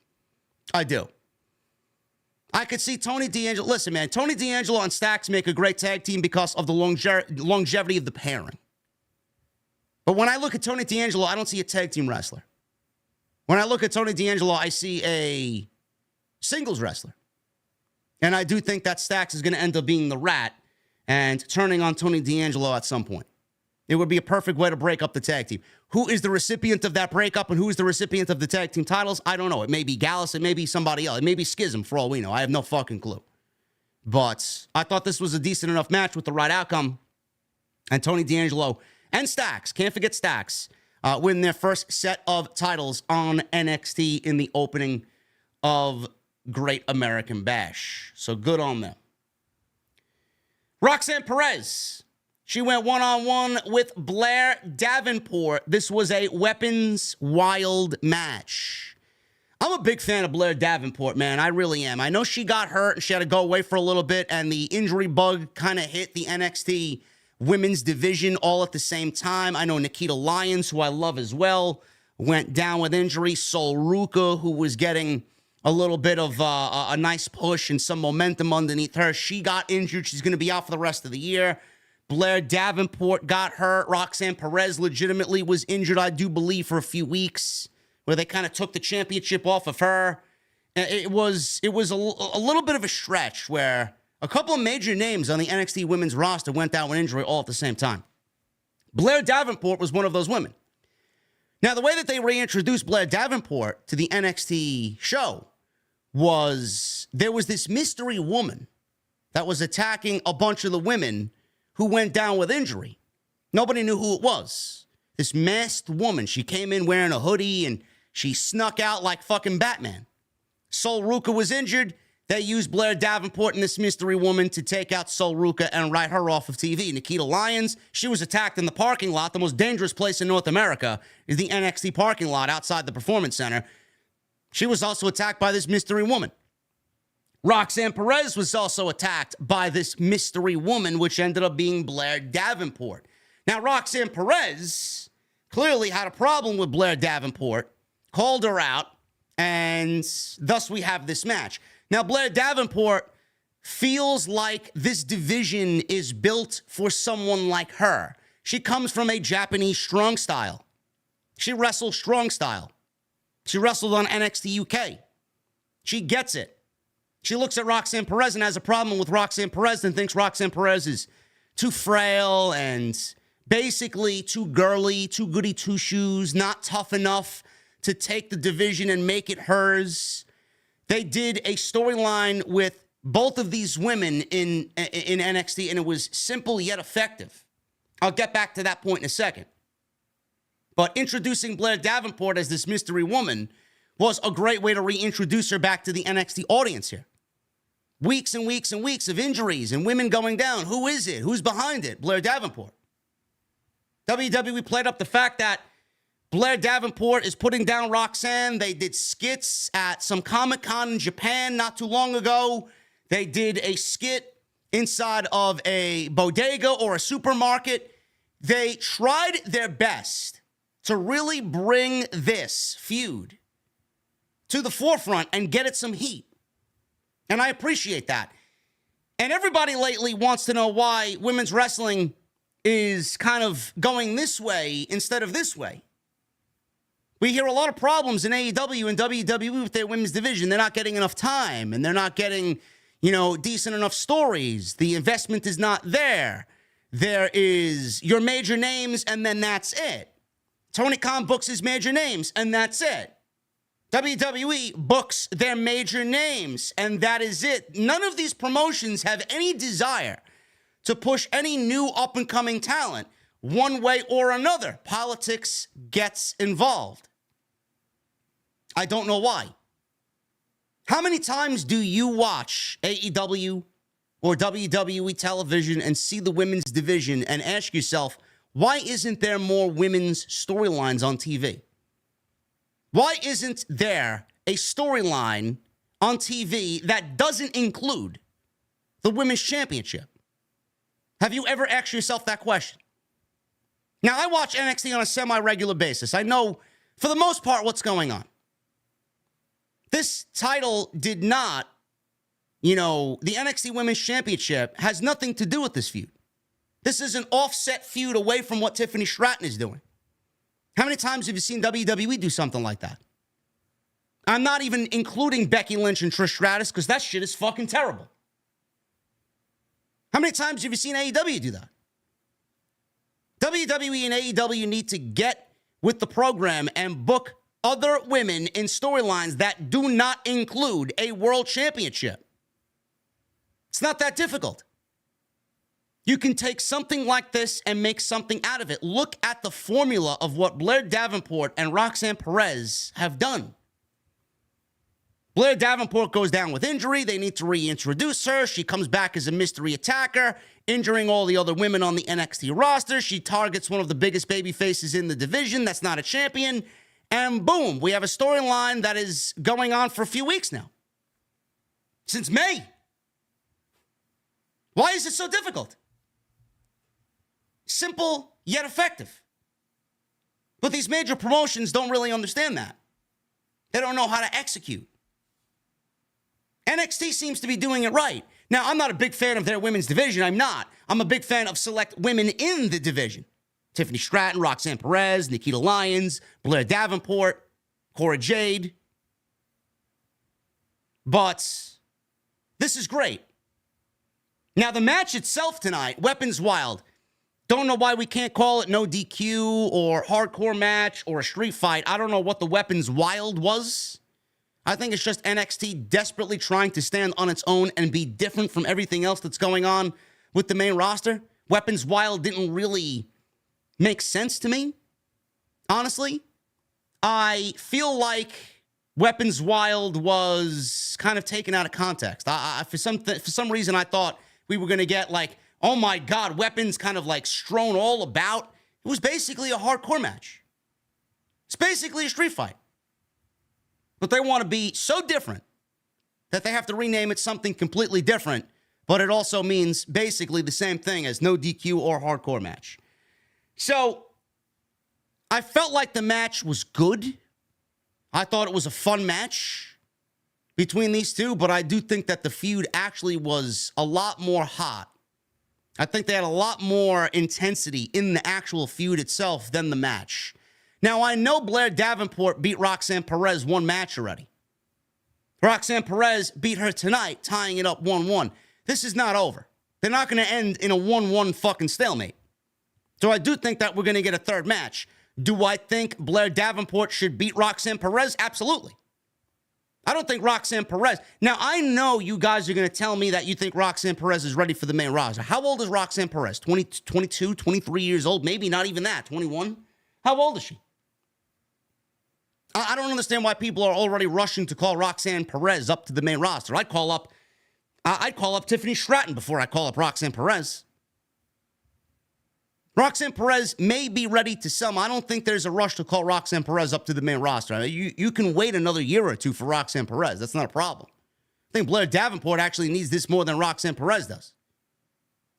I do. I could see Tony D'Angelo. Listen, man, Tony D'Angelo and Stacks make a great tag team because of the longevity of the pairing. But when I look at Tony D'Angelo, I don't see a tag team wrestler. When I look at Tony D'Angelo, I see a singles wrestler. And I do think that Stacks is going to end up being the rat and turning on Tony D'Angelo at some point. It would be a perfect way to break up the tag team. Who is the recipient of that breakup and who is the recipient of the tag team titles? I don't know. It may be Gallus. It may be somebody else. It may be Schism for all we know. I have no fucking clue. But I thought this was a decent enough match with the right outcome. And Tony D'Angelo and Stacks, can't forget Stacks, win their first set of titles on NXT in the opening of Great American Bash. So good on them. Roxanne Perez. She went one-on-one with Blair Davenport. This was a weapons wild match. I'm a big fan of Blair Davenport, man. I really am. I know she got hurt and she had to go away for a little bit, and the injury bug kind of hit the NXT women's division all at the same time. I know Nikita Lyons, who I love as well, went down with injury. Sol Ruka, who was getting a little bit of a nice push and some momentum underneath her. She got injured. She's going to be out for the rest of the year. Blair Davenport got hurt. Roxanne Perez legitimately was injured, I do believe, for a few weeks, where they kind of took the championship off of her. It was a little bit of a stretch where a couple of major names on the NXT women's roster went down with injury all at the same time. Blair Davenport was one of those women. Now, the way that they reintroduced Blair Davenport to the NXT show was there was this mystery woman that was attacking a bunch of the women who went down with injury. Nobody knew who it was. This masked woman, she came in wearing a hoodie and she snuck out like fucking Batman. Sol Ruka was injured. They used Blair Davenport and this mystery woman to take out Sol Ruka and write her off of TV. Nikita Lyons, she was attacked in the parking lot. The most dangerous place in North America is the NXT parking lot outside the Performance Center. She was also attacked by this mystery woman. Roxanne Perez was also attacked by this mystery woman, which ended up being Blair Davenport. Now, Roxanne Perez clearly had a problem with Blair Davenport, called her out, And thus we have this match. Now, Blair Davenport feels like this division is built for someone like her. She comes from a Japanese strong style. She wrestles strong style. She wrestled on NXT UK. She gets it. She looks at Roxanne Perez and has a problem with Roxanne Perez and thinks Roxanne Perez is too frail and basically too girly, too goody two-shoes, not tough enough to take the division and make it hers. They did a storyline with both of these women in NXT, and it was simple yet effective. I'll get back to that point in a second. But introducing Blair Davenport as this mystery woman was a great way to reintroduce her back to the NXT audience here. Weeks and weeks and weeks of injuries and women going down. Who is it? Who's behind it? Blair Davenport. WWE played up the fact that Blair Davenport is putting down Roxanne. They did skits at some Comic-Con in Japan not too long ago. They did a skit inside of a bodega or a supermarket. They tried their best to really bring this feud to the forefront and get it some heat. And I appreciate that. And everybody lately wants to know why women's wrestling is kind of going this way instead of this way. We hear a lot of problems in AEW and WWE with their women's division. They're not getting enough time, and they're not getting, decent enough stories. The investment is not there. There is your major names, and then that's it. Tony Khan books his major names, and that's it. WWE books their major names, and that is it. None of these promotions have any desire to push any new up-and-coming talent one way or another. Politics gets involved. I don't know why. How many times do you watch AEW or WWE television and see the women's division and ask yourself, why isn't there more women's storylines on TV? Why isn't there a storyline on TV that doesn't include the women's championship? Have you ever asked yourself that question? Now, I watch NXT on a semi-regular basis. I know, for the most part, what's going on. This title did not, the NXT Women's Championship has nothing to do with this feud. This is an offset feud away from what Tiffany Stratton is doing. How many times have you seen WWE do something like that? I'm not even including Becky Lynch and Trish Stratus because that shit is fucking terrible. How many times have you seen AEW do that? WWE and AEW need to get with the program and book other women in storylines that do not include a world championship. It's not that difficult. You can take something like this and make something out of it. Look at the formula of what Blair Davenport and Roxanne Perez have done. Blair Davenport goes down with injury. They need to reintroduce her. She comes back as a mystery attacker, injuring all the other women on the NXT roster. She targets one of the biggest baby faces in the division that's not a champion. And boom, we have a storyline that is going on for a few weeks now. Since May. Why is it so difficult? Simple yet effective. But these major promotions don't really understand that. They don't know how to execute. NXT seems to be doing it right. Now, I'm not a big fan of their women's division. I'm not. I'm a big fan of select women in the division. Tiffany Stratton, Roxanne Perez, Nikita Lyons, Blair Davenport, Cora Jade. But this is great. Now, the match itself tonight, Weapons Wild. Don't know why we can't call it no DQ or hardcore match or a street fight. I don't know what the Weapons Wild was. I think it's just NXT desperately trying to stand on its own and be different from everything else that's going on with the main roster. Weapons Wild didn't really make sense to me, honestly. I feel like Weapons Wild was kind of taken out of context. For some reason, I thought we were going to get like, oh my God, weapons kind of like strewn all about. It was basically a hardcore match. It's basically a street fight. But they want to be so different that they have to rename it something completely different. But it also means basically the same thing as no DQ or hardcore match. So I felt like the match was good. I thought it was a fun match between these two, but I do think that the feud actually was a lot more hot. I think they had a lot more intensity in the actual feud itself than the match. Now, I know Blair Davenport beat Roxanne Perez one match already. Roxanne Perez beat her tonight, tying it up 1-1. This is not over. They're not going to end in a 1-1 fucking stalemate. So I do think that we're going to get a third match. Do I think Blair Davenport should beat Roxanne Perez? Absolutely. I don't think Roxanne Perez... Now, I know you guys are going to tell me that you think Roxanne Perez is ready for the main roster. How old is Roxanne Perez? 22, 23 years old? Maybe not even that. 21? How old is she? I don't understand why people are already rushing to call Roxanne Perez up to the main roster. I'd call up Tiffany Stratton before I call up Roxanne Perez. Roxanne Perez may be ready to sell. I don't think there's a rush to call Roxanne Perez up to the main roster. I mean, you can wait another year or two for Roxanne Perez. That's not a problem. I think Blair Davenport actually needs this more than Roxanne Perez does.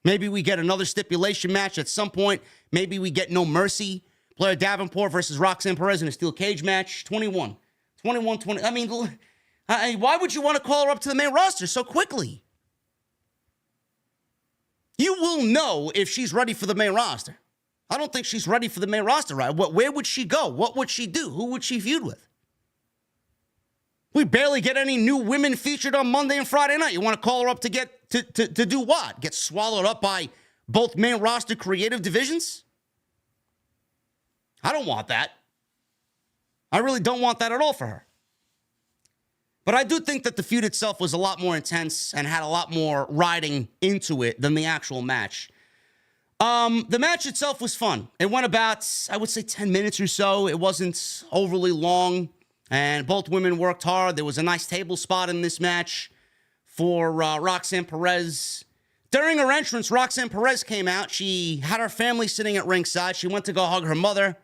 Maybe we get another stipulation match at some point. Maybe we get No Mercy. Blair Davenport versus Roxanne Perez in a steel cage match. 21. I mean, why would you want to call her up to the main roster so quickly? You will know if she's ready for the main roster. I don't think she's ready for the main roster, right? Where would she go? What would she do? Who would she feud with? We barely get any new women featured on Monday and Friday night. You want to call her up to get to do what? Get swallowed up by both main roster creative divisions? I don't want that. I really don't want that at all for her. But I do think that the feud itself was a lot more intense and had a lot more riding into it than the actual match. The match itself was fun. It went about, I would say, 10 minutes or so. It wasn't overly long, and both women worked hard. There was a nice table spot in this match for Roxanne Perez. During her entrance, Roxanne Perez came out. She had her family sitting at ringside. She went to go hug her mother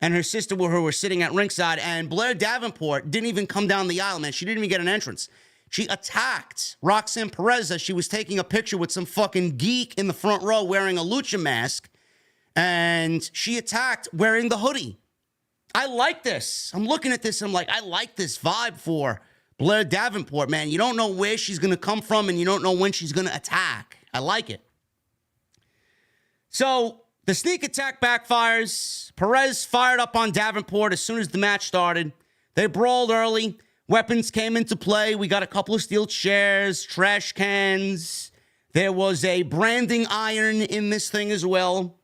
and her sister who were sitting at ringside, and Blair Davenport didn't even come down the aisle, man. She didn't even get an entrance. She attacked Roxanne Perez as she was taking a picture with some fucking geek in the front row wearing a lucha mask, and she attacked wearing the hoodie. I like this. I'm looking at this, and I'm like, I like this vibe for Blair Davenport, man. You don't know where she's going to come from, and you don't know when she's going to attack. I like it. So the sneak attack backfires. Perez fired up on Davenport as soon as the match started. They brawled early. Weapons came into play. We got a couple of steel chairs, trash cans. There was a branding iron in this thing as well.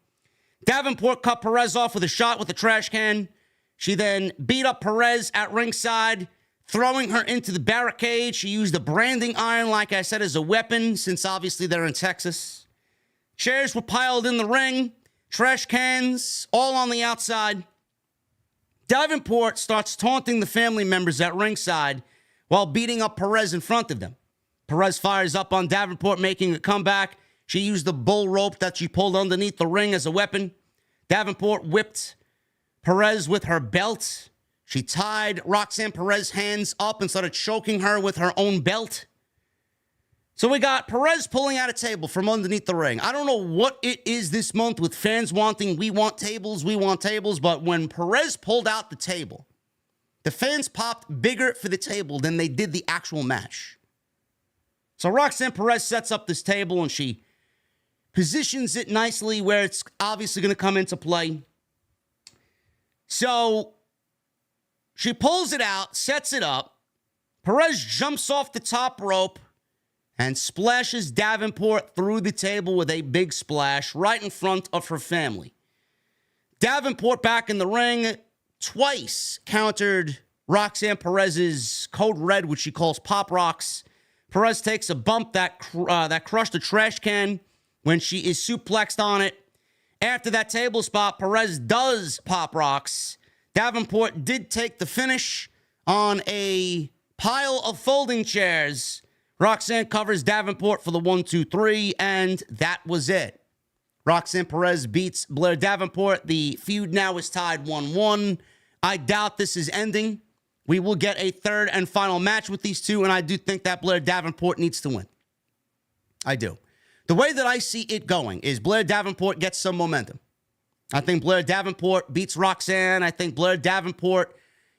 Davenport cut Perez off with a shot with a trash can. She then beat up Perez at ringside, throwing her into the barricade. She used the branding iron, like I said, as a weapon, since obviously they're in Texas. Chairs were piled in the ring. Trash cans, all on the outside. Davenport starts taunting the family members at ringside while beating up Perez in front of them. Perez fires up on Davenport, making a comeback. She used the bull rope that she pulled underneath the ring as a weapon. Davenport whipped Perez with her belt. She tied Roxanne Perez's hands up and started choking her with her own belt. So we got Perez pulling out a table from underneath the ring. I don't know what it is this month with fans wanting, we want tables, but when Perez pulled out the table, the fans popped bigger for the table than they did the actual match. So Roxanne Perez sets up this table and she positions it nicely where it's obviously going to come into play. So she pulls it out, sets it up. Perez jumps off the top rope and splashes Davenport through the table with a big splash right in front of her family. Davenport back in the ring twice countered Roxanne Perez's code red, which she calls Pop Rocks. Perez takes a bump that crushed a trash can when she is suplexed on it. After that table spot, Perez does Pop Rocks. Davenport did take the finish on a pile of folding chairs. Roxanne covers Davenport for the 1-2-3, and that was it. Roxanne Perez beats Blair Davenport. The feud now is tied 1-1. I doubt this is ending. We will get a third and final match with these two, and I do think that Blair Davenport needs to win. I do. The way that I see it going is Blair Davenport gets some momentum. I think Blair Davenport beats Roxanne. I think Blair Davenport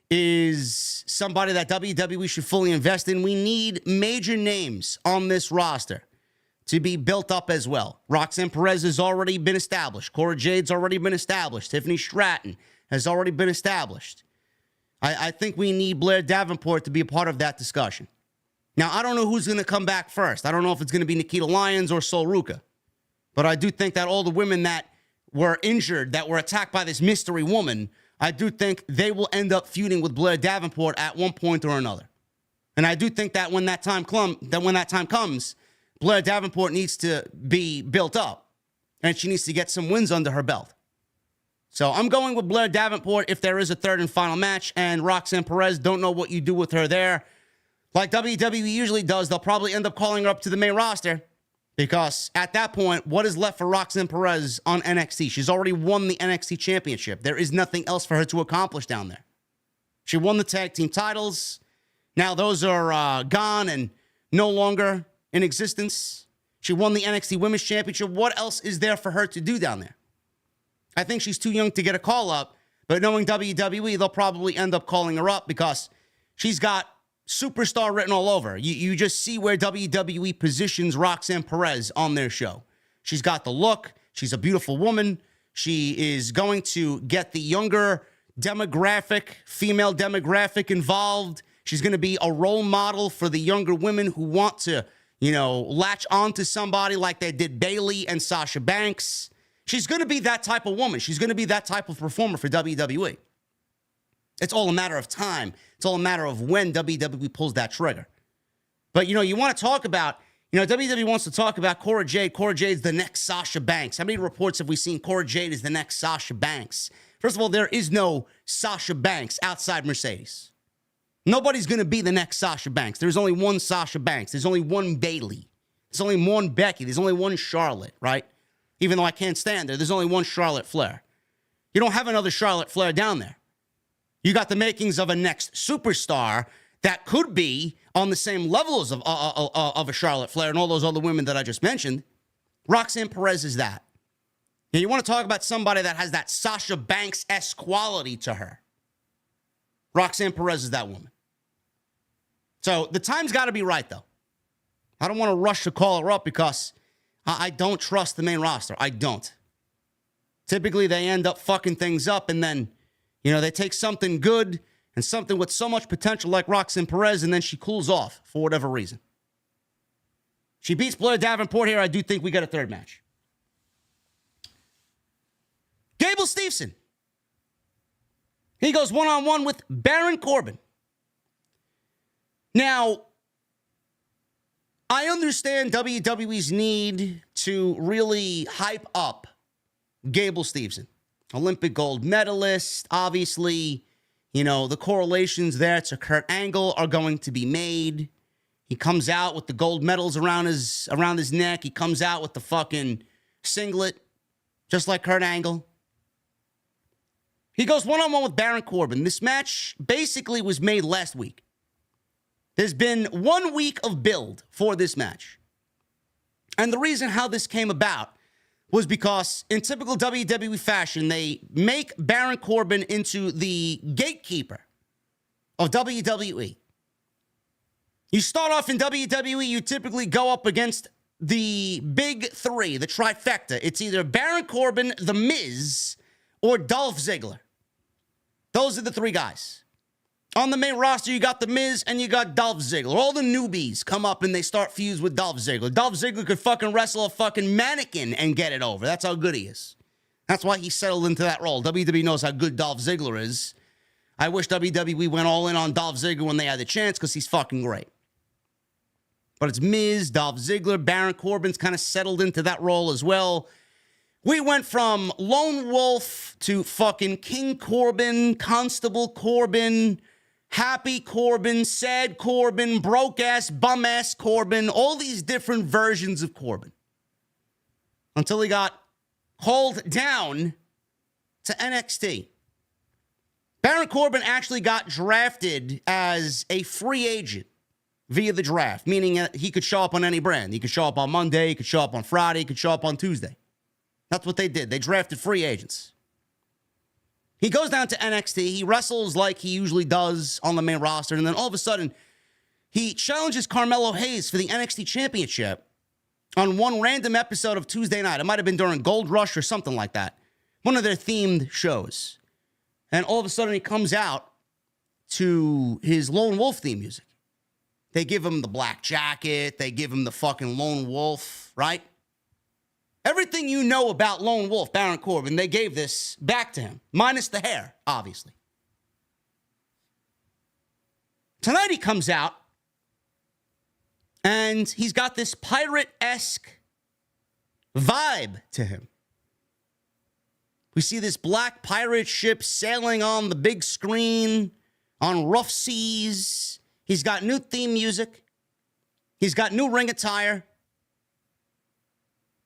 is somebody that WWE should fully invest in. We need major names on this roster to be built up as well. Roxanne Perez has already been established. Cora Jade's already been established. Tiffany Stratton has already been established. I think we need Blair Davenport to be a part of that discussion. Now, I don't know who's going to come back first. I don't know if it's going to be Nikita Lyons or Sol Ruca. But I do think that all the women that were injured, that were attacked by this mystery woman, I do think they will end up feuding with Blair Davenport at one point or another. And I do think that when that time comes, Blair Davenport needs to be built up. And she needs to get some wins under her belt. So I'm going with Blair Davenport if there is a third and final match. And Roxanne Perez, don't know what you do with her there. Like WWE usually does, they'll probably end up calling her up to the main roster. Because at that point, what is left for Roxanne Perez on NXT? She's already won the NXT Championship. There is nothing else for her to accomplish down there. She won the tag team titles. Now those are gone and no longer in existence. She won the NXT Women's Championship. What else is there for her to do down there? I think she's too young to get a call up, but knowing WWE, they'll probably end up calling her up because she's got superstar written all over. You just see where WWE positions Roxanne Perez on their show. She's got the look. She's a beautiful woman. She is going to get the younger demographic, female demographic involved. She's going to be a role model for the younger women who want to, latch on to somebody like they did Bayley and Sasha Banks. She's going to be that type of woman. She's going to be that type of performer for WWE. It's all a matter of time. It's all a matter of when WWE pulls that trigger. But, you want to talk about, WWE wants to talk about Cora Jade. Cora Jade's the next Sasha Banks. How many reports have we seen Cora Jade is the next Sasha Banks? First of all, there is no Sasha Banks outside Mercedes. Nobody's going to be the next Sasha Banks. There's only one Sasha Banks. There's only one Bayley. There's only one Becky. There's only one Charlotte, right? Even though I can't stand her, there's only one Charlotte Flair. You don't have another Charlotte Flair down there. You got the makings of a next superstar that could be on the same levels of a Charlotte Flair and all those other women that I just mentioned. Roxanne Perez is that. Now, you want to talk about somebody that has that Sasha Banks-esque quality to her. Roxanne Perez is that woman. So the time's got to be right, though. I don't want to rush to call her up because I don't trust the main roster. I don't. Typically, they end up fucking things up, and then, they take something good and something with so much potential like Roxanne Perez, and then she cools off for whatever reason. She beats Blair Davenport here. I do think we got a third match. Gable Steveson. He goes one-on-one with Baron Corbin. Now, I understand WWE's need to really hype up Gable Steveson. Olympic gold medalist, obviously, the correlations there to Kurt Angle are going to be made. He comes out with the gold medals around his neck. He comes out with the fucking singlet, just like Kurt Angle. He goes one-on-one with Baron Corbin. This match basically was made last week. There's been 1 week of build for this match. And the reason how this came about was because in typical WWE fashion, they make Baron Corbin into the gatekeeper of WWE. You start off in WWE, you typically go up against the big three, the trifecta. It's either Baron Corbin, The Miz, or Dolph Ziggler. Those are the three guys. On the main roster, you got The Miz and you got Dolph Ziggler. All the newbies come up and they start feuds with Dolph Ziggler. Dolph Ziggler could fucking wrestle a fucking mannequin and get it over. That's how good he is. That's why he settled into that role. WWE knows how good Dolph Ziggler is. I wish WWE went all in on Dolph Ziggler when they had the chance because he's fucking great. But it's Miz, Dolph Ziggler, Baron Corbin's kind of settled into that role as well. We went from Lone Wolf to fucking King Corbin, Constable Corbin, Happy Corbin, Sad Corbin, Broke-ass, Bum-ass Corbin, all these different versions of Corbin. Until he got hauled down to NXT. Baron Corbin actually got drafted as a free agent via the draft, meaning he could show up on any brand. He could show up on Monday, he could show up on Friday, he could show up on Tuesday. That's what they did. They drafted free agents. He goes down to NXT. He wrestles like he usually does on the main roster. And then all of a sudden, he challenges Carmel Hayes for the NXT Championship on one random episode of Tuesday night. It might have been during Gold Rush or something like that. One of their themed shows. And all of a sudden, he comes out to his Lone Wolf theme music. They give him the black jacket. They give him the fucking Lone Wolf, right? Everything you know about Lone Wolf, Baron Corbin, they gave this back to him. Minus the hair, obviously. Tonight he comes out, and he's got this pirate-esque vibe to him. We see this black pirate ship sailing on the big screen on rough seas. He's got new theme music. He's got new ring attire.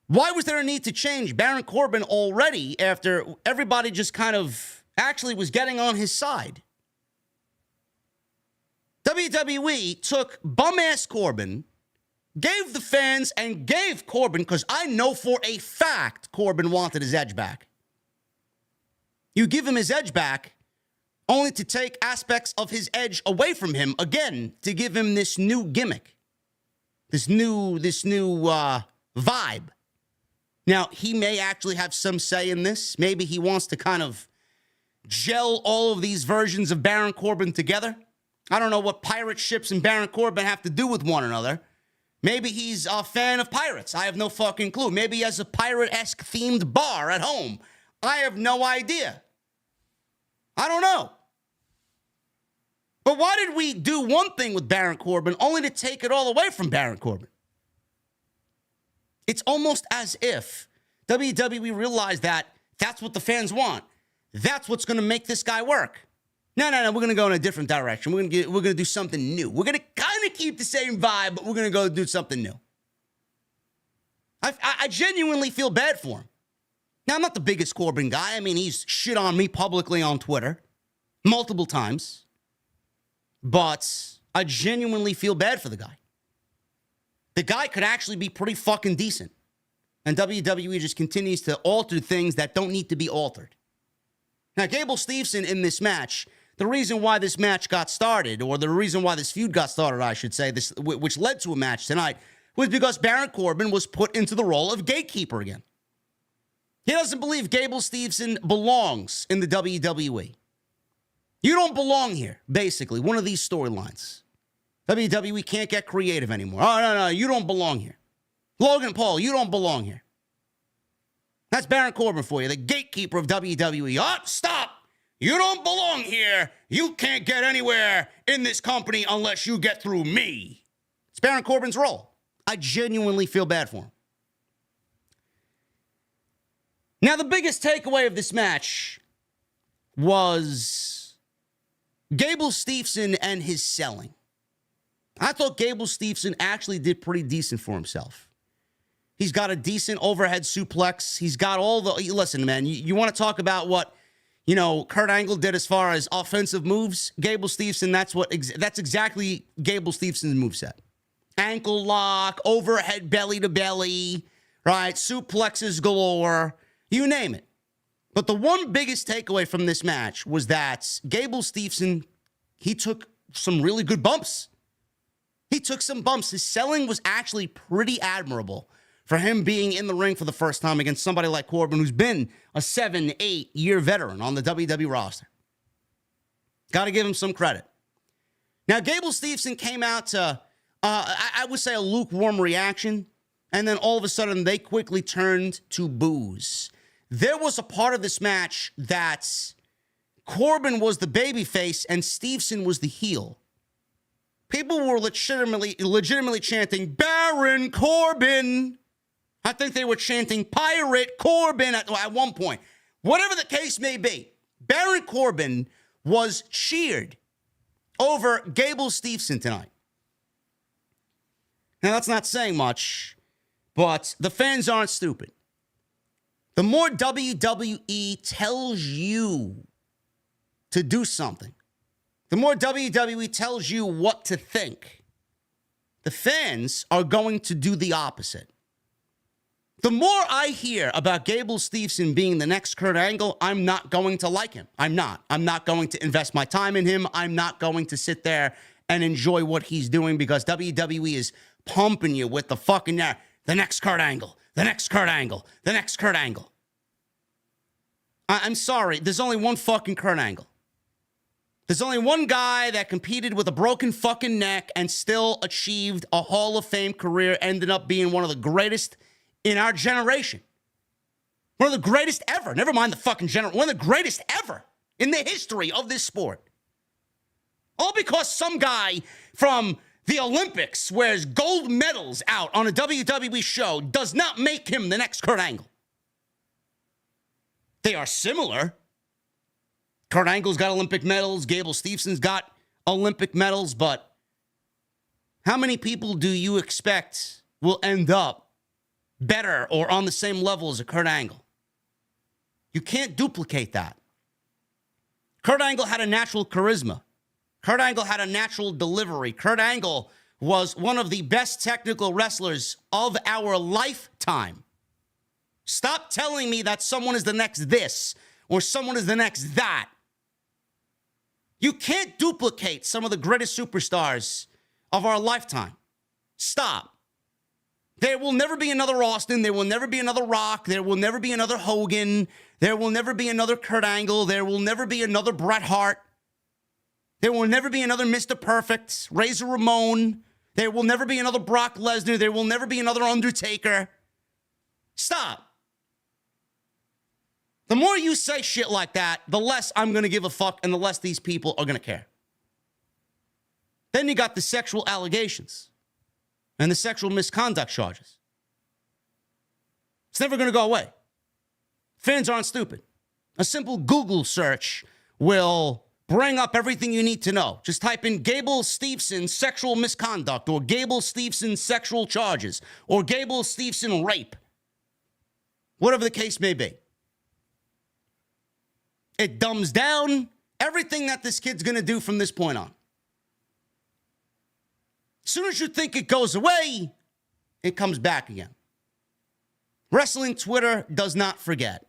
Why was there a need to change Baron Corbin already after everybody just kind of actually was getting on his side? WWE took bum-ass Corbin, gave the fans and gave Corbin, because I know for a fact Corbin wanted his edge back. You give him his edge back only to take aspects of his edge away from him, again, to give him this new gimmick, this new vibe. Now, he may actually have some say in this. Maybe he wants to kind of gel all of these versions of Baron Corbin together. I don't know what pirate ships and Baron Corbin have to do with one another. Maybe he's a fan of pirates. I have no fucking clue. Maybe he has a pirate-esque themed bar at home. I have no idea. I don't know. But why did we do one thing with Baron Corbin only to take it all away from Baron Corbin? It's almost as if WWE realized that that's what the fans want. That's what's going to make this guy work. No, we're going to go in a different direction. We're going to do something new. We're going to kind of keep the same vibe, but we're going to go do something new. I genuinely feel bad for him. Now, I'm not the biggest Corbin guy. I mean, he's shit on me publicly on Twitter multiple times. But I genuinely feel bad for the guy. The guy could actually be pretty fucking decent. And WWE just continues to alter things that don't need to be altered. Now, Gable Steveson in this match, the reason why this match got started, or the reason why this feud got started, I should say, which led to a match tonight, was because Baron Corbin was put into the role of gatekeeper again. He doesn't believe Gable Steveson belongs in the WWE. You don't belong here, basically. One of these storylines. WWE can't get creative anymore. Oh, no, you don't belong here. Logan Paul, you don't belong here. That's Baron Corbin for you, the gatekeeper of WWE. Oh, stop! You don't belong here. You can't get anywhere in this company unless you get through me. It's Baron Corbin's role. I genuinely feel bad for him. Now, the biggest takeaway of this match was Gable Steveson and his selling. I thought Gable Steveson actually did pretty decent for himself. He's got a decent overhead suplex. He's got all the... Listen, man, you want to talk about what, Kurt Angle did as far as offensive moves? Gable Steveson, that's exactly Gable Stevenson's moveset. Ankle lock, overhead belly to belly, right? Suplexes galore, you name it. But the one biggest takeaway from this match was that Gable Steveson, he took some really good bumps. He took some bumps. His selling was actually pretty admirable for him being in the ring for the first time against somebody like Corbin, who's been a 7-8-year veteran on the WWE roster. Got to give him some credit. Now, Gable Steveson came out to, I would say, a lukewarm reaction, and then all of a sudden they quickly turned to boos. There was a part of this match that Corbin was the babyface and Steveson was the heel. People were legitimately chanting, Baron Corbin. I think they were chanting Pirate Corbin at one point. Whatever the case may be, Baron Corbin was cheered over Gable Steveson tonight. Now, that's not saying much, but the fans aren't stupid. The more WWE tells you to do something, the more WWE tells you what to think, the fans are going to do the opposite. The more I hear about Gable Steveson being the next Kurt Angle, I'm not going to like him. I'm not. I'm not going to invest my time in him. I'm not going to sit there and enjoy what he's doing because WWE is pumping you with the fucking, the next Kurt Angle, the next Kurt Angle, the next Kurt Angle. I'm sorry. There's only one fucking Kurt Angle. There's only one guy that competed with a broken fucking neck and still achieved a Hall of Fame career, ended up being one of the greatest in our generation. One of the greatest ever. Never mind the fucking generation. One of the greatest ever in the history of this sport. All because some guy from the Olympics wears gold medals out on a WWE show does not make him the next Kurt Angle. They are similar. Kurt Angle's got Olympic medals. Gable Steveson's got Olympic medals. But how many people do you expect will end up better or on the same level as a Kurt Angle? You can't duplicate that. Kurt Angle had a natural charisma. Kurt Angle had a natural delivery. Kurt Angle was one of the best technical wrestlers of our lifetime. Stop telling me that someone is the next this or someone is the next that. You can't duplicate some of the greatest superstars of our lifetime. Stop. There will never be another Austin. There will never be another Rock. There will never be another Hogan. There will never be another Kurt Angle. There will never be another Bret Hart. There will never be another Mr. Perfect, Razor Ramon. There will never be another Brock Lesnar. There will never be another Undertaker. Stop. The more you say shit like that, the less I'm going to give a fuck and the less these people are going to care. Then you got the sexual allegations and the sexual misconduct charges. It's never going to go away. Fans aren't stupid. A simple Google search will bring up everything you need to know. Just type in Gable Steveson sexual misconduct or Gable Steveson sexual charges or Gable Steveson rape. Whatever the case may be. It dumbs down everything that this kid's going to do from this point on. As soon as you think it goes away, it comes back again. Wrestling Twitter does not forget.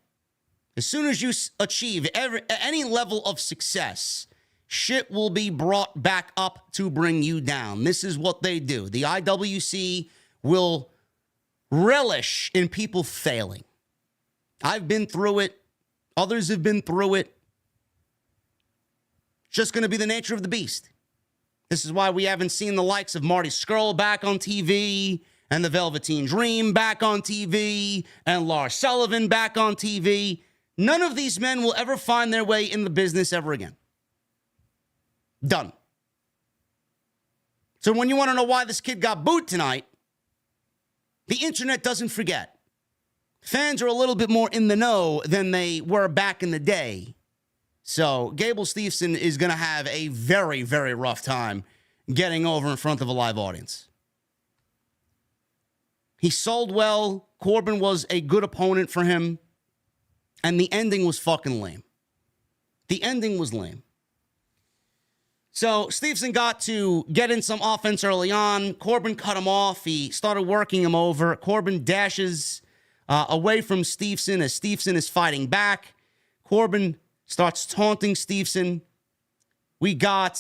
As soon as you achieve any level of success, shit will be brought back up to bring you down. This is what they do. The IWC will relish in people failing. I've been through it. Others have been through it. It's just going to be the nature of the beast. This is why we haven't seen the likes of Marty Scurll back on TV and the Velveteen Dream back on TV and Lars Sullivan back on TV. None of these men will ever find their way in the business ever again. Done. So when you want to know why this kid got booed tonight, the internet doesn't forget. Fans are a little bit more in the know than they were back in the day. So Gable Steveson is going to have a very, very rough time getting over in front of a live audience. He sold well. Corbin was a good opponent for him. And the ending was fucking lame. The ending was lame. So Steveson got to get in some offense early on. Corbin cut him off. He started working him over. Corbin dashes away from Steveson as Steveson is fighting back. Corbin starts taunting Steveson. We got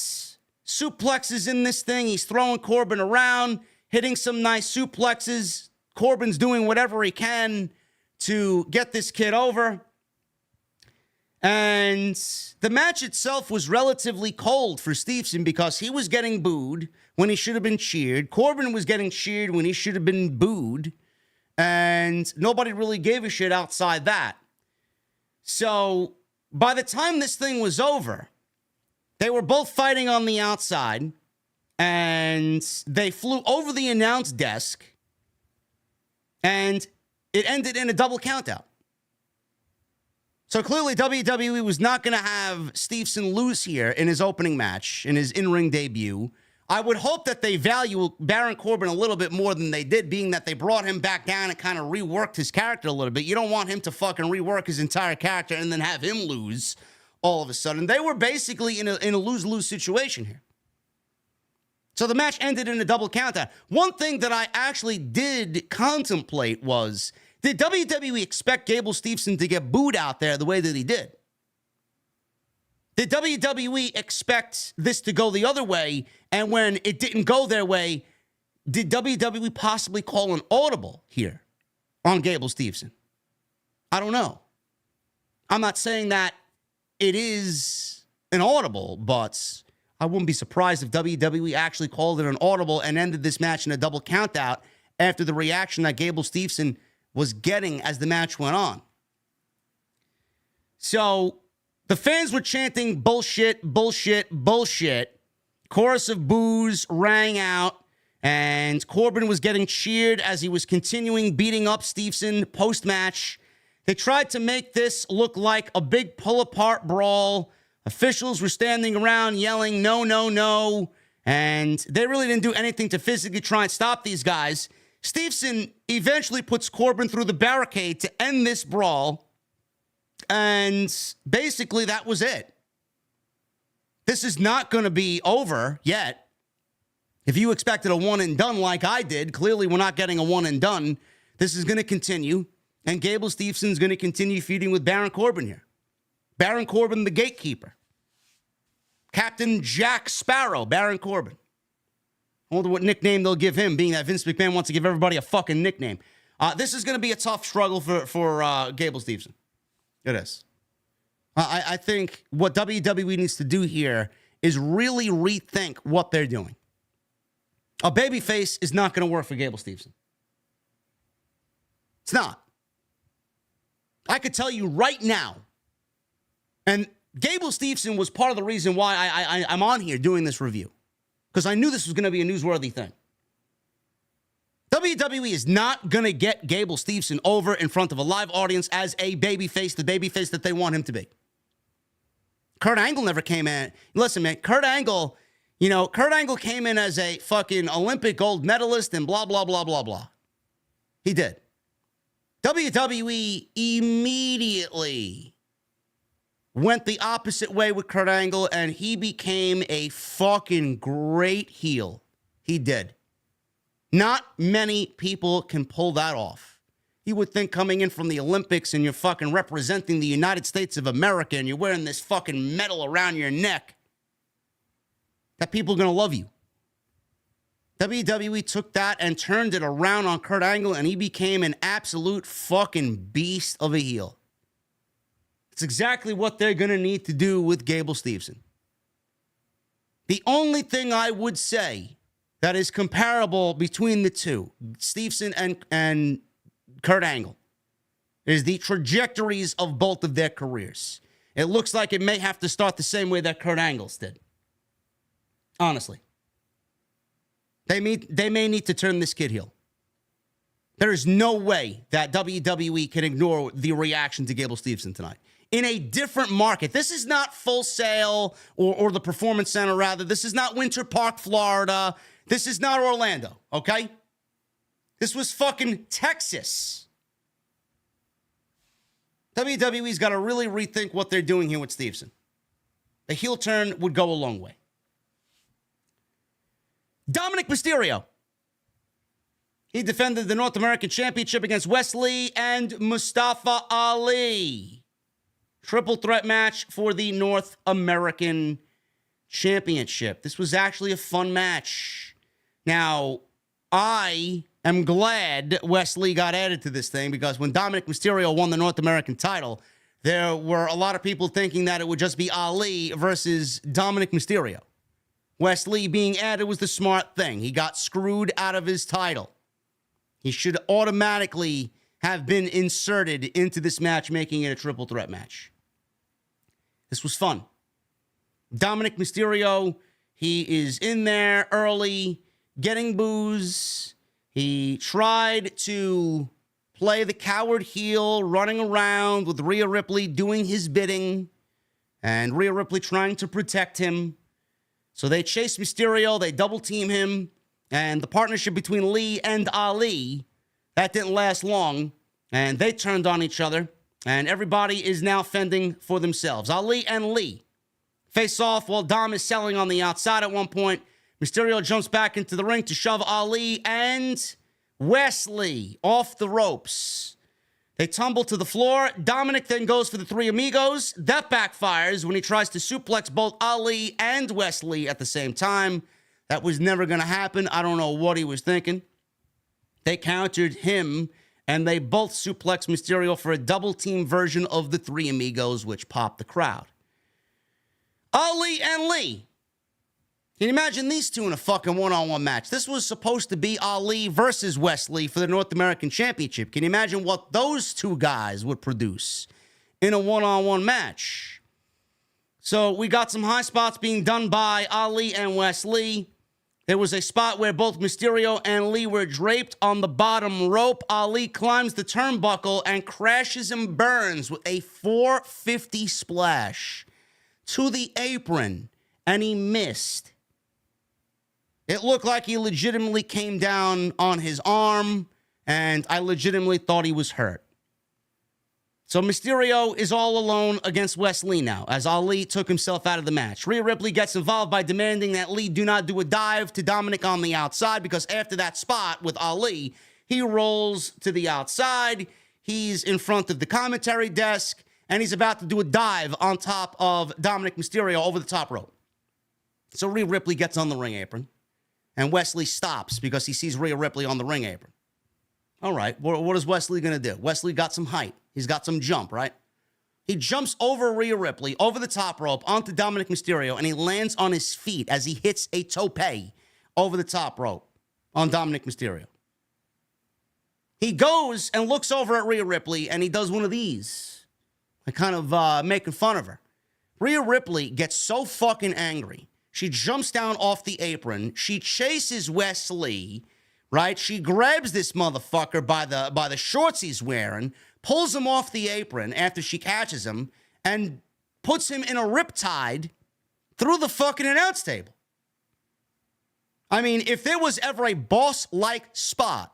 suplexes in this thing. He's throwing Corbin around, hitting some nice suplexes. Corbin's doing whatever he can to get this kid over. And the match itself was relatively cold for Steveson because he was getting booed when he should have been cheered. Corbin was getting cheered when he should have been booed. And nobody really gave a shit outside that. So by the time this thing was over, they were both fighting on the outside. And they flew over the announce desk. And it ended in a double countout. So clearly WWE was not going to have Steveson lose here in his opening match, in his in-ring debut. I would hope that they value Baron Corbin a little bit more than they did, being that they brought him back down and kind of reworked his character a little bit. You don't want him to fucking rework his entire character and then have him lose all of a sudden. They were basically in a lose-lose situation here. So the match ended in a double countout. One thing that I actually did contemplate was Did WWE expect Gable Steveson to get booed out there the way that he did? Did WWE expect this to go the other way? And when it didn't go their way, did WWE possibly call an audible here on Gable Steveson? I don't know. I'm not saying that it is an audible, but I wouldn't be surprised if WWE actually called it an audible and ended this match in a double countout after the reaction that Gable Steveson was getting as the match went on. So the fans were chanting bullshit, bullshit, bullshit. Chorus of boos rang out, and Corbin was getting cheered as he was continuing beating up Steveson post-match. They tried to make this look like a big pull-apart brawl. Officials were standing around yelling, no, no, no. And they really didn't do anything to physically try and stop these guys. Steveson eventually puts Corbin through the barricade to end this brawl. And basically that was it. This is not going to be over yet. If you expected a one and done like I did, clearly we're not getting a one and done. This is going to continue. And Gable Steveson's going to continue feuding with Baron Corbin here. Baron Corbin, the gatekeeper. Captain Jack Sparrow, Baron Corbin. I wonder what nickname they'll give him, being that Vince McMahon wants to give everybody a fucking nickname. This is going to be a tough struggle for Gable Steveson. It is. I think what WWE needs to do here is really rethink what they're doing. A babyface is not going to work for Gable Steveson. It's not. I could tell you right now, and Gable Steveson was part of the reason why I'm on here doing this review, because I knew this was going to be a newsworthy thing. WWE is not going to get Gable Steveson over in front of a live audience as a babyface, the babyface that they want him to be. Kurt Angle never came in. Listen, man, Kurt Angle came in as a fucking Olympic gold medalist and blah, blah, blah, blah, blah. He did. WWE immediately went the opposite way with Kurt Angle, and he became a fucking great heel. He did. Not many people can pull that off. You would think coming in from the Olympics and you're fucking representing the United States of America and you're wearing this fucking medal around your neck, that people are going to love you. WWE took that and turned it around on Kurt Angle, and he became an absolute fucking beast of a heel. It's exactly what they're going to need to do with Gable Steveson. The only thing I would say that is comparable between the two, Steveson and Kurt Angle, is the trajectories of both of their careers. It looks like it may have to start the same way that Kurt Angle's did. Honestly. They may need to turn this kid heel. There is no way that WWE can ignore the reaction to Gable Steveson tonight. In a different market. This is not Full Sail or the Performance Center, rather. This is not Winter Park, Florida. This is not Orlando, okay? This was fucking Texas. WWE's got to really rethink what they're doing here with Steveson. A heel turn would go a long way. Dominik Mysterio. He defended the North American Championship against Wes Lee and Mustafa Ali. Triple threat match for the North American Championship. This was actually a fun match. Now, I am glad Wes Lee got added to this thing, because when Dominik Mysterio won the North American title, there were a lot of people thinking that it would just be Ali versus Dominik Mysterio. Wes Lee being added was the smart thing. He got screwed out of his title. He should automatically have been inserted into this match, making it a triple threat match. This was fun. Dominik Mysterio, he is in there early, getting boos. He tried to play the coward heel, running around with Rhea Ripley doing his bidding, and Rhea Ripley trying to protect him. So they chase Mysterio, they double team him, and the partnership between Lee and Ali, that didn't last long, and they turned on each other, and everybody is now fending for themselves. Ali and Lee face off while Dom is selling on the outside at one point. Mysterio jumps back into the ring to shove Ali, and Wes Lee off the ropes They tumble to the floor. Dominik then goes for the Three Amigos. That backfires when he tries to suplex both Ali and Wes Lee at the same time. That was never going to happen. I don't know what he was thinking. They countered him, and they both suplexed Mysterio for a double-team version of the Three Amigos, which popped the crowd. Ali and Lee. Can you imagine these two in a fucking one-on-one match? This was supposed to be Ali versus Wes Lee for the North American Championship. Can you imagine what those two guys would produce in a one-on-one match? So we got some high spots being done by Ali and Wes Lee. There was a spot where both Mysterio and Lee were draped on the bottom rope. Ali climbs the turnbuckle and crashes and burns with a 450 splash to the apron, and he missed. It looked like he legitimately came down on his arm, and I legitimately thought he was hurt. So Mysterio is all alone against Wes Lee now, as Ali took himself out of the match. Rhea Ripley gets involved by demanding that Lee do not do a dive to Dominik on the outside, because after that spot with Ali, he rolls to the outside. He's in front of the commentary desk, and he's about to do a dive on top of Dominik Mysterio over the top rope. So Rhea Ripley gets on the ring apron, and Wes Lee stops because he sees Rhea Ripley on the ring apron. All right, what is Wes Lee going to do? Wes Lee got some height. He's got some jump, right? He jumps over Rhea Ripley, over the top rope, onto Dominik Mysterio, and he lands on his feet as he hits a tope over the top rope on Dominik Mysterio. He goes and looks over at Rhea Ripley, and he does one of these. Kind of making fun of her. Rhea Ripley gets so fucking angry. She jumps down off the apron. She chases Wes Lee, right? She grabs this motherfucker by the shorts he's wearing, pulls him off the apron after she catches him, and puts him in a riptide through the fucking announce table. I mean, if there was ever a boss-like spot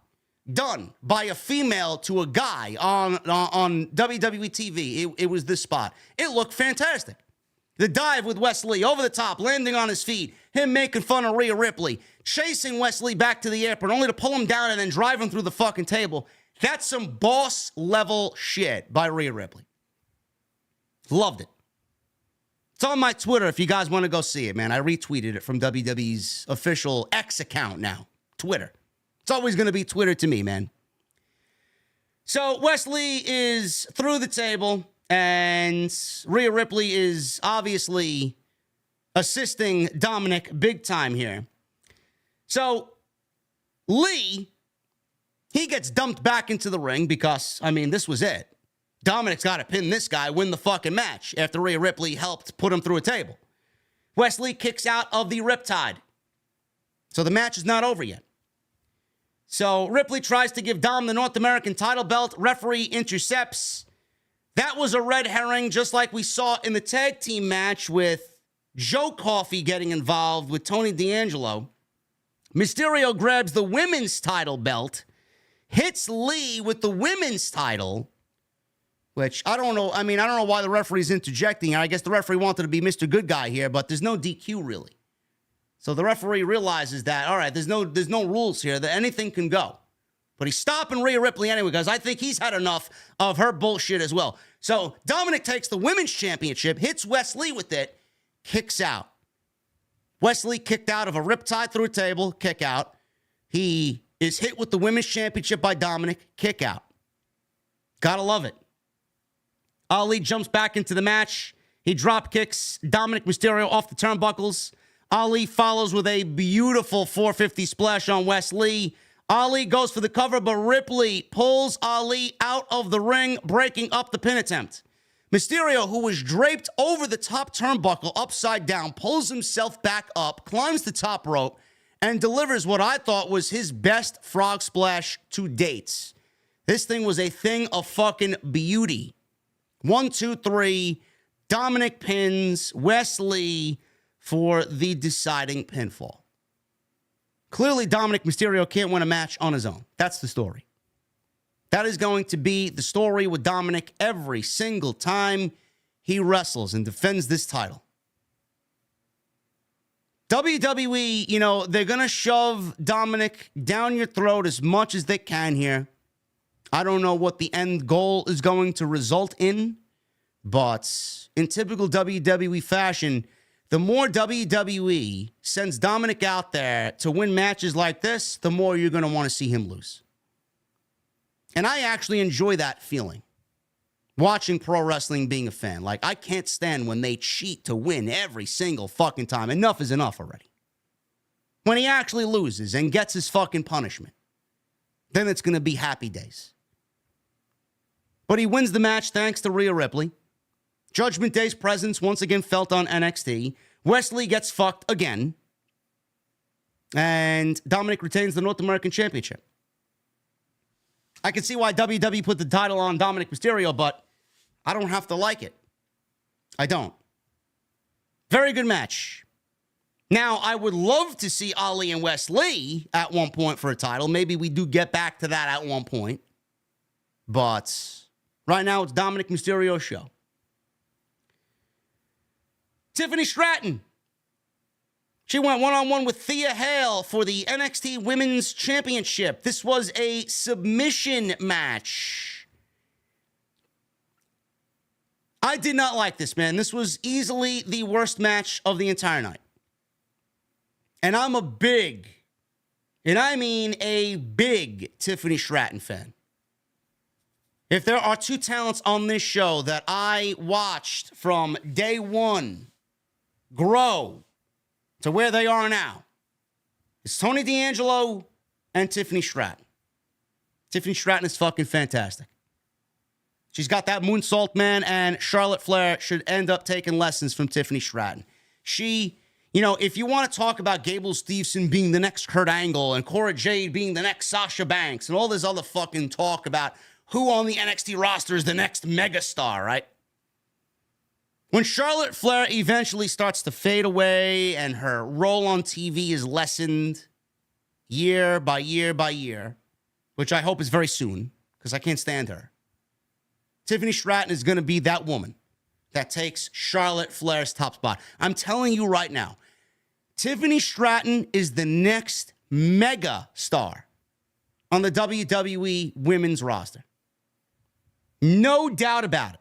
done by a female to a guy on WWE TV, it was this spot. It looked fantastic. The dive with Wes Lee over the top, landing on his feet, him making fun of Rhea Ripley, chasing Wes Lee back to the apron, only to pull him down and then drive him through the fucking table. That's some boss-level shit by Rhea Ripley. Loved it. It's on my Twitter if you guys want to go see it, man. I retweeted it from WWE's official X account now, Twitter. It's always going to be Twitter to me, man. So Wes Lee is through the table, and Rhea Ripley is obviously assisting Dominik big time here. So Lee, he gets dumped back into the ring because, I mean, this was it. Dominik's got to pin this guy, win the fucking match after Rhea Ripley helped put him through a table. Wes Lee kicks out of the Riptide. So the match is not over yet. So Ripley tries to give Dom the North American title belt. Referee intercepts. That was a red herring, just like we saw in the tag team match with Joe Coffey getting involved with Tony D'Angelo. Mysterio grabs the women's title belt, hits Lee with the women's title, which I don't know. I mean, I don't know why the referee's interjecting. I guess the referee wanted to be Mr. Good Guy here, but there's no DQ really. So the referee realizes that, all right, there's no rules here, that anything can go. But he's stopping Rhea Ripley anyway, because I think he's had enough of her bullshit as well. So Dominik takes the women's championship, hits Wes Lee with it, kicks out. Wes Lee kicked out of a riptide through a table, kick out. He is hit with the women's championship by Dominik, kick out. Gotta love it. Ali jumps back into the match. He drop kicks Dominik Mysterio off the turnbuckles. Ali follows with a beautiful 450 splash on Wes Lee. Ali goes for the cover, but Ripley pulls Ali out of the ring, breaking up the pin attempt. Mysterio, who was draped over the top turnbuckle upside down, pulls himself back up, climbs the top rope, and delivers what I thought was his best frog splash to date. This thing was a thing of fucking beauty. 1, 2, 3. Dominik pins Wes Lee for the deciding pinfall. Clearly, Dominik Mysterio can't win a match on his own. That's the story. That is going to be the story with Dominik every single time he wrestles and defends this title. WWE, you know, they're going to shove Dominik down your throat as much as they can here. I don't know what the end goal is going to result in, but in typical WWE fashion, the more WWE sends Dominik out there to win matches like this, the more you're going to want to see him lose. And I actually enjoy that feeling. Watching pro wrestling, being a fan. Like, I can't stand when they cheat to win every single fucking time. Enough is enough already. When he actually loses and gets his fucking punishment, then it's going to be happy days. But he wins the match thanks to Rhea Ripley. Judgment Day's presence once again felt on NXT. Wes Lee gets fucked again. And Dominik retains the North American Championship. I can see why WWE put the title on Dominik Mysterio, but I don't have to like it. I don't. Very good match. Now, I would love to see Ali and Wes Lee at one point for a title. Maybe we do get back to that at one point. But right now, it's Dominik Mysterio's show. Tiffany Stratton. She went one-on-one with Thea Hale for the NXT Women's Championship. This was a submission match. I did not like this, man. This was easily the worst match of the entire night. And I'm a big, and I mean a big Tiffany Stratton fan. If there are two talents on this show that I watched from day one grow to where they are now, it's Tony D'Angelo and Tiffany Stratton. Tiffany Stratton is fucking fantastic. She's got that moonsault, man, and Charlotte Flair should end up taking lessons from Tiffany Stratton. She, you know, if you want to talk about Gable Steveson being the next Kurt Angle and Cora Jade being the next Sasha Banks and all this other fucking talk about who on the NXT roster is the next megastar, right? When Charlotte Flair eventually starts to fade away and her role on TV is lessened year by year by year, which I hope is very soon because I can't stand her, Tiffany Stratton is going to be that woman that takes Charlotte Flair's top spot. I'm telling you right now, Tiffany Stratton is the next mega star on the WWE women's roster. No doubt about it.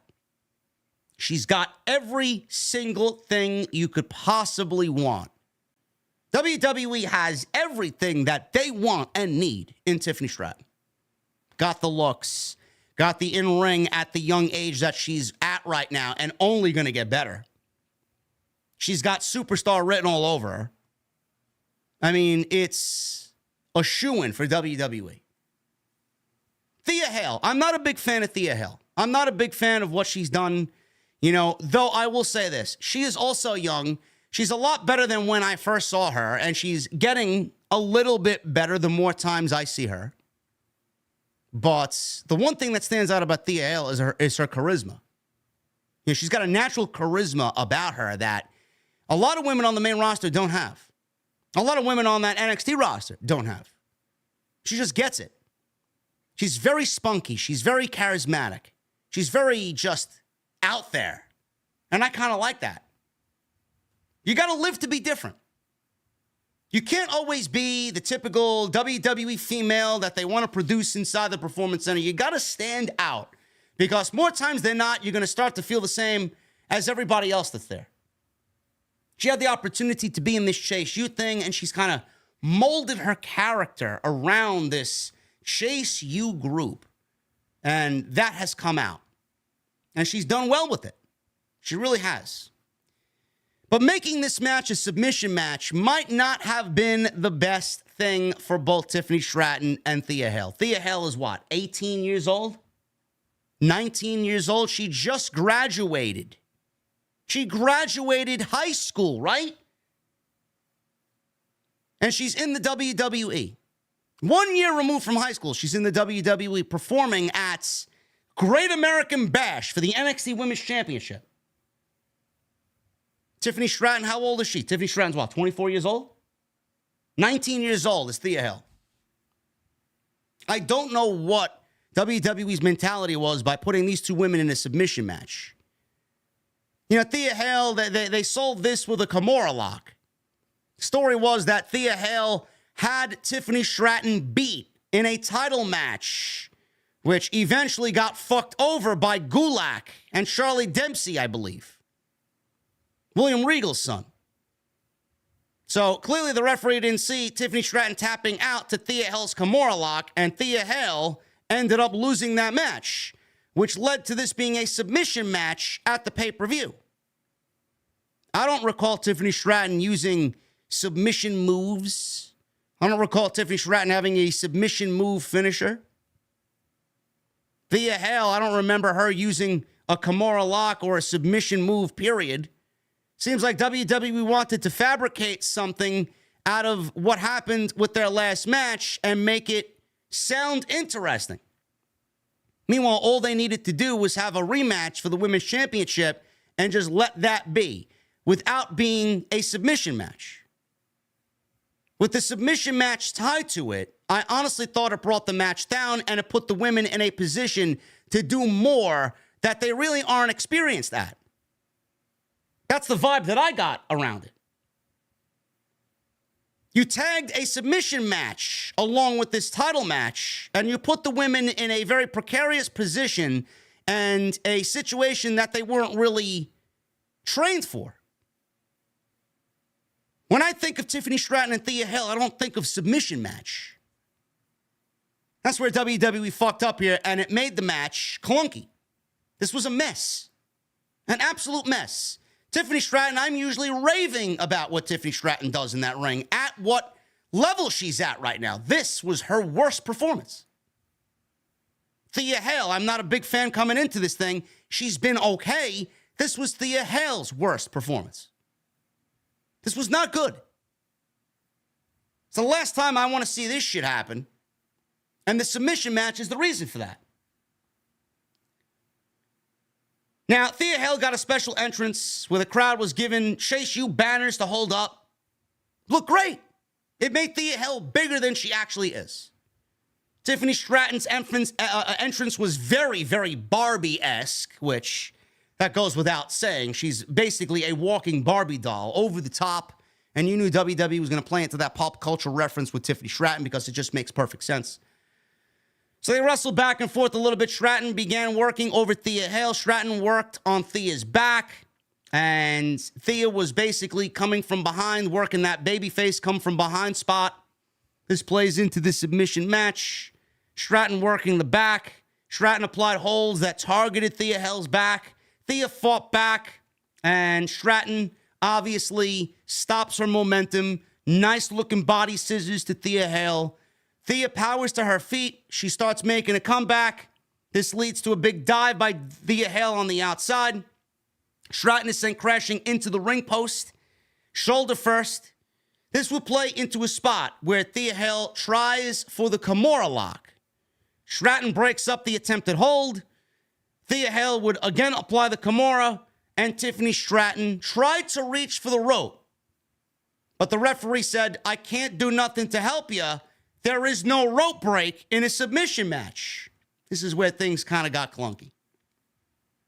She's got every single thing you could possibly want. WWE has everything that they want and need in Tiffany Stratton. Got the looks, got the in-ring at the young age that she's at right now and only going to get better. She's got superstar written all over her. I mean, it's a shoo-in for WWE. Thea Hale. I'm not a big fan of Thea Hale. I'm not a big fan of what she's done. You know, though I will say this, she is also young. She's a lot better than when I first saw her, and she's getting a little bit better the more times I see her. But the one thing that stands out about Thea Hale is her charisma. You know, she's got a natural charisma about her that a lot of women on the main roster don't have. A lot of women on that NXT roster don't have. She just gets it. She's very spunky. She's very charismatic. She's very just out there. And I kind of like that. You got to live to be different. You can't always be the typical WWE female that they want to produce inside the Performance Center. You got to stand out because more times than not, you're going to start to feel the same as everybody else that's there. She had the opportunity to be in this Chase U thing, and she's kind of molded her character around this Chase U group. And that has come out. And she's done well with it. She really has. But making this match a submission match might not have been the best thing for both Tiffany Stratton and Thea Hale. Thea Hale is what, 18 years old? 19 years old? She just graduated. She graduated high school, right? And she's in the WWE. 1 year removed from high school, she's in the WWE performing at Great American Bash for the NXT Women's Championship. Tiffany Stratton, how old is she? Tiffany Stratton's what, 24 years old? 19 years old is Thea Hale. I don't know what WWE's mentality was by putting these two women in a submission match. You know, Thea Hale, they sold this with a Kimura lock. Story was that Thea Hale had Tiffany Stratton beat in a title match which eventually got fucked over by Gulak and Charlie Dempsey, I believe. William Regal's son. So clearly the referee didn't see Tiffany Stratton tapping out to Thea Hale's Kimura lock, and Thea Hale ended up losing that match, which led to this being a submission match at the pay-per-view. I don't recall Tiffany Stratton using submission moves. I don't recall Tiffany Stratton having a submission move finisher. Thea Hale, I don't remember her using a Kimura lock or a submission move, period. Seems like WWE wanted to fabricate something out of what happened with their last match and make it sound interesting. Meanwhile, all they needed to do was have a rematch for the Women's Championship and just let that be without being a submission match. With the submission match tied to it, I honestly thought it brought the match down and it put the women in a position to do more that they really aren't experienced at. That's the vibe that I got around it. You tagged a submission match along with this title match, and you put the women in a very precarious position and a situation that they weren't really trained for. When I think of Tiffany Stratton and Thea Hale, I don't think of submission match. That's where WWE fucked up here, and it made the match clunky. This was a mess. An absolute mess. Tiffany Stratton, I'm usually raving about what Tiffany Stratton does in that ring, at what level she's at right now. This was her worst performance. Thea Hale, I'm not a big fan coming into this thing. She's been okay. This was Thea Hale's worst performance. This was not good. It's the last time I want to see this shit happen, and the submission match is the reason for that. Now, Thea Hale got a special entrance where the crowd was given Chase U banners to hold up. Looked great. It made Thea Hale bigger than she actually is. Tiffany Stratton's entrance was very, very Barbie-esque, which that goes without saying. She's basically a walking Barbie doll, over the top, and you knew WWE was going to play into that pop culture reference with Tiffany Stratton because it just makes perfect sense. So they wrestled back and forth a little bit. Stratton began working over Thea Hale. Stratton worked on Thea's back, and Thea was basically coming from behind, working that babyface come from behind spot. This plays into the submission match. Stratton working the back. Stratton applied holds that targeted Thea Hale's back. Thea fought back, and Stratton obviously stops her momentum. Nice looking body scissors to Thea Hale. Thea powers to her feet. She starts making a comeback. This leads to a big dive by Thea Hale on the outside. Stratton is sent crashing into the ring post. Shoulder first. This will play into a spot where Thea Hale tries for the Kimura lock. Stratton breaks up the attempted hold. Thea Hale would again apply the Kimura, and Tiffany Stratton tried to reach for the rope. But the referee said, I can't do nothing to help you. There is no rope break in a submission match. This is where things kind of got clunky.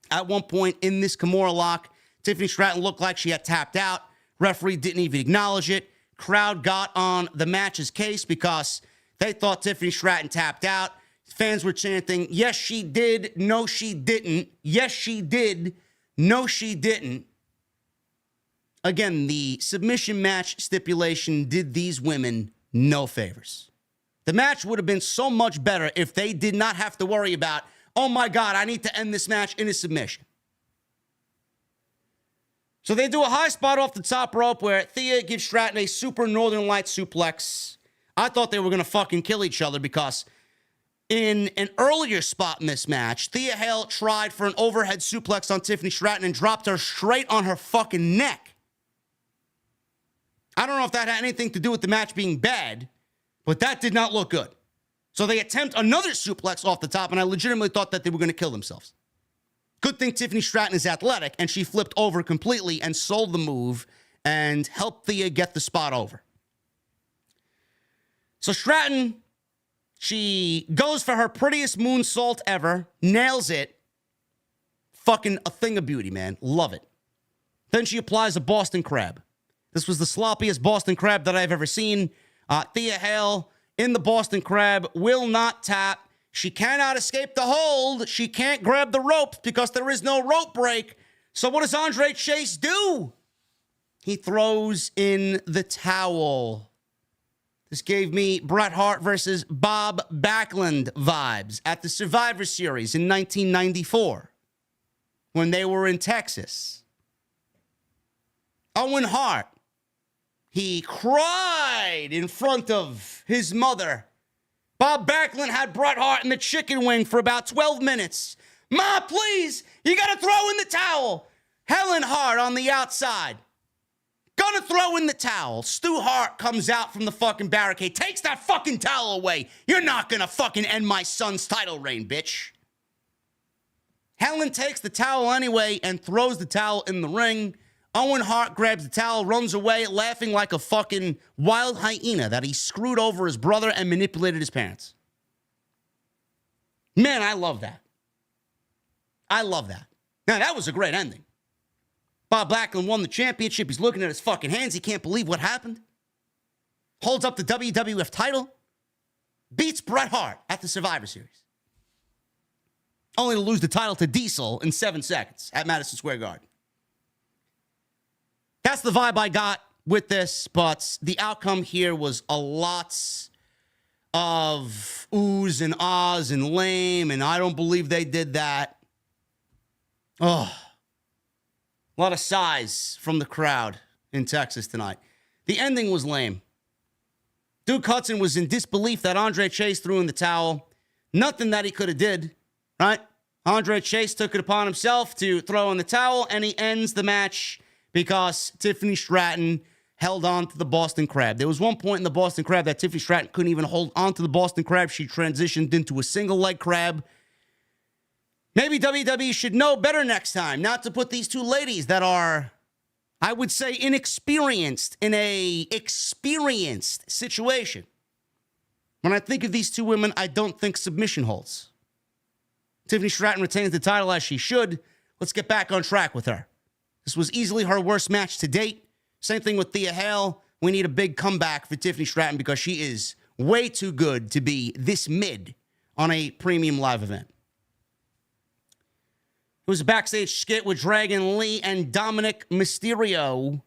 At one point in this Kimura lock, Tiffany Stratton looked like she had tapped out. Referee didn't even acknowledge it. Crowd got on the match's case because they thought Tiffany Stratton tapped out. Fans were chanting, yes, she did. No, she didn't. Yes, she did. No, she didn't. Again, the submission match stipulation did these women no favors. The match would have been so much better if they did not have to worry about, oh my God, I need to end this match in a submission. So they do a high spot off the top rope where Thea gives Stratton a super Northern Lights suplex. I thought they were going to fucking kill each other because in an earlier spot in this match, Thea Hale tried for an overhead suplex on Tiffany Stratton and dropped her straight on her fucking neck. I don't know if that had anything to do with the match being bad, but that did not look good. So they attempt another suplex off the top, and I legitimately thought that they were going to kill themselves. Good thing Tiffany Stratton is athletic, and she flipped over completely and sold the move and helped Thea get the spot over. So Stratton, she goes for her prettiest moonsault ever, nails it. Fucking a thing of beauty, man. Love it. Then she applies a Boston Crab. This was the sloppiest Boston Crab that I've ever seen. Thea Hale in the Boston Crab will not tap. She cannot escape the hold. She can't grab the rope because there is no rope break. So what does Andre Chase do? He throws in the towel. This gave me Bret Hart versus Bob Backlund vibes at the Survivor Series in 1994 when they were in Texas. Owen Hart, he cried in front of his mother. Bob Backlund had Bret Hart in the chicken wing for about 12 minutes. Ma, please, you got to throw in the towel. Helen Hart on the outside. Gonna throw in the towel. Stu Hart comes out from the fucking barricade, takes that fucking towel away. You're not gonna fucking end my son's title reign, bitch. Helen takes the towel anyway and throws the towel in the ring. Owen Hart grabs the towel, runs away, laughing like a fucking wild hyena that he screwed over his brother and manipulated his parents. Man, I love that. I love that. Now, that was a great ending. Bob Backlund won the championship. He's looking at his fucking hands. He can't believe what happened. Holds up the WWF title. Beats Bret Hart at the Survivor Series. Only to lose the title to Diesel in 7 seconds at Madison Square Garden. That's the vibe I got with this, but the outcome here was a lot of oohs and ahs and lame, and I don't believe they did that. Oh, a lot of sighs from the crowd in Texas tonight. The ending was lame. Duke Hudson was in disbelief that Andre Chase threw in the towel. Nothing that he could have did, right? Andre Chase took it upon himself to throw in the towel, and he ends the match because Tiffany Stratton held on to the Boston Crab. There was one point in the Boston Crab that Tiffany Stratton couldn't even hold on to the Boston Crab. She transitioned into a single leg crab. Maybe WWE should know better next time not to put these two ladies that are, I would say, inexperienced in a experienced situation. When I think of these two women, I don't think submission holds. Tiffany Stratton retains the title as she should. Let's get back on track with her. This was easily her worst match to date. Same thing with Thea Hale. We need a big comeback for Tiffany Stratton because she is way too good to be this mid on a premium live event. It was a backstage skit with Dragon Lee and Dominik Mysterio,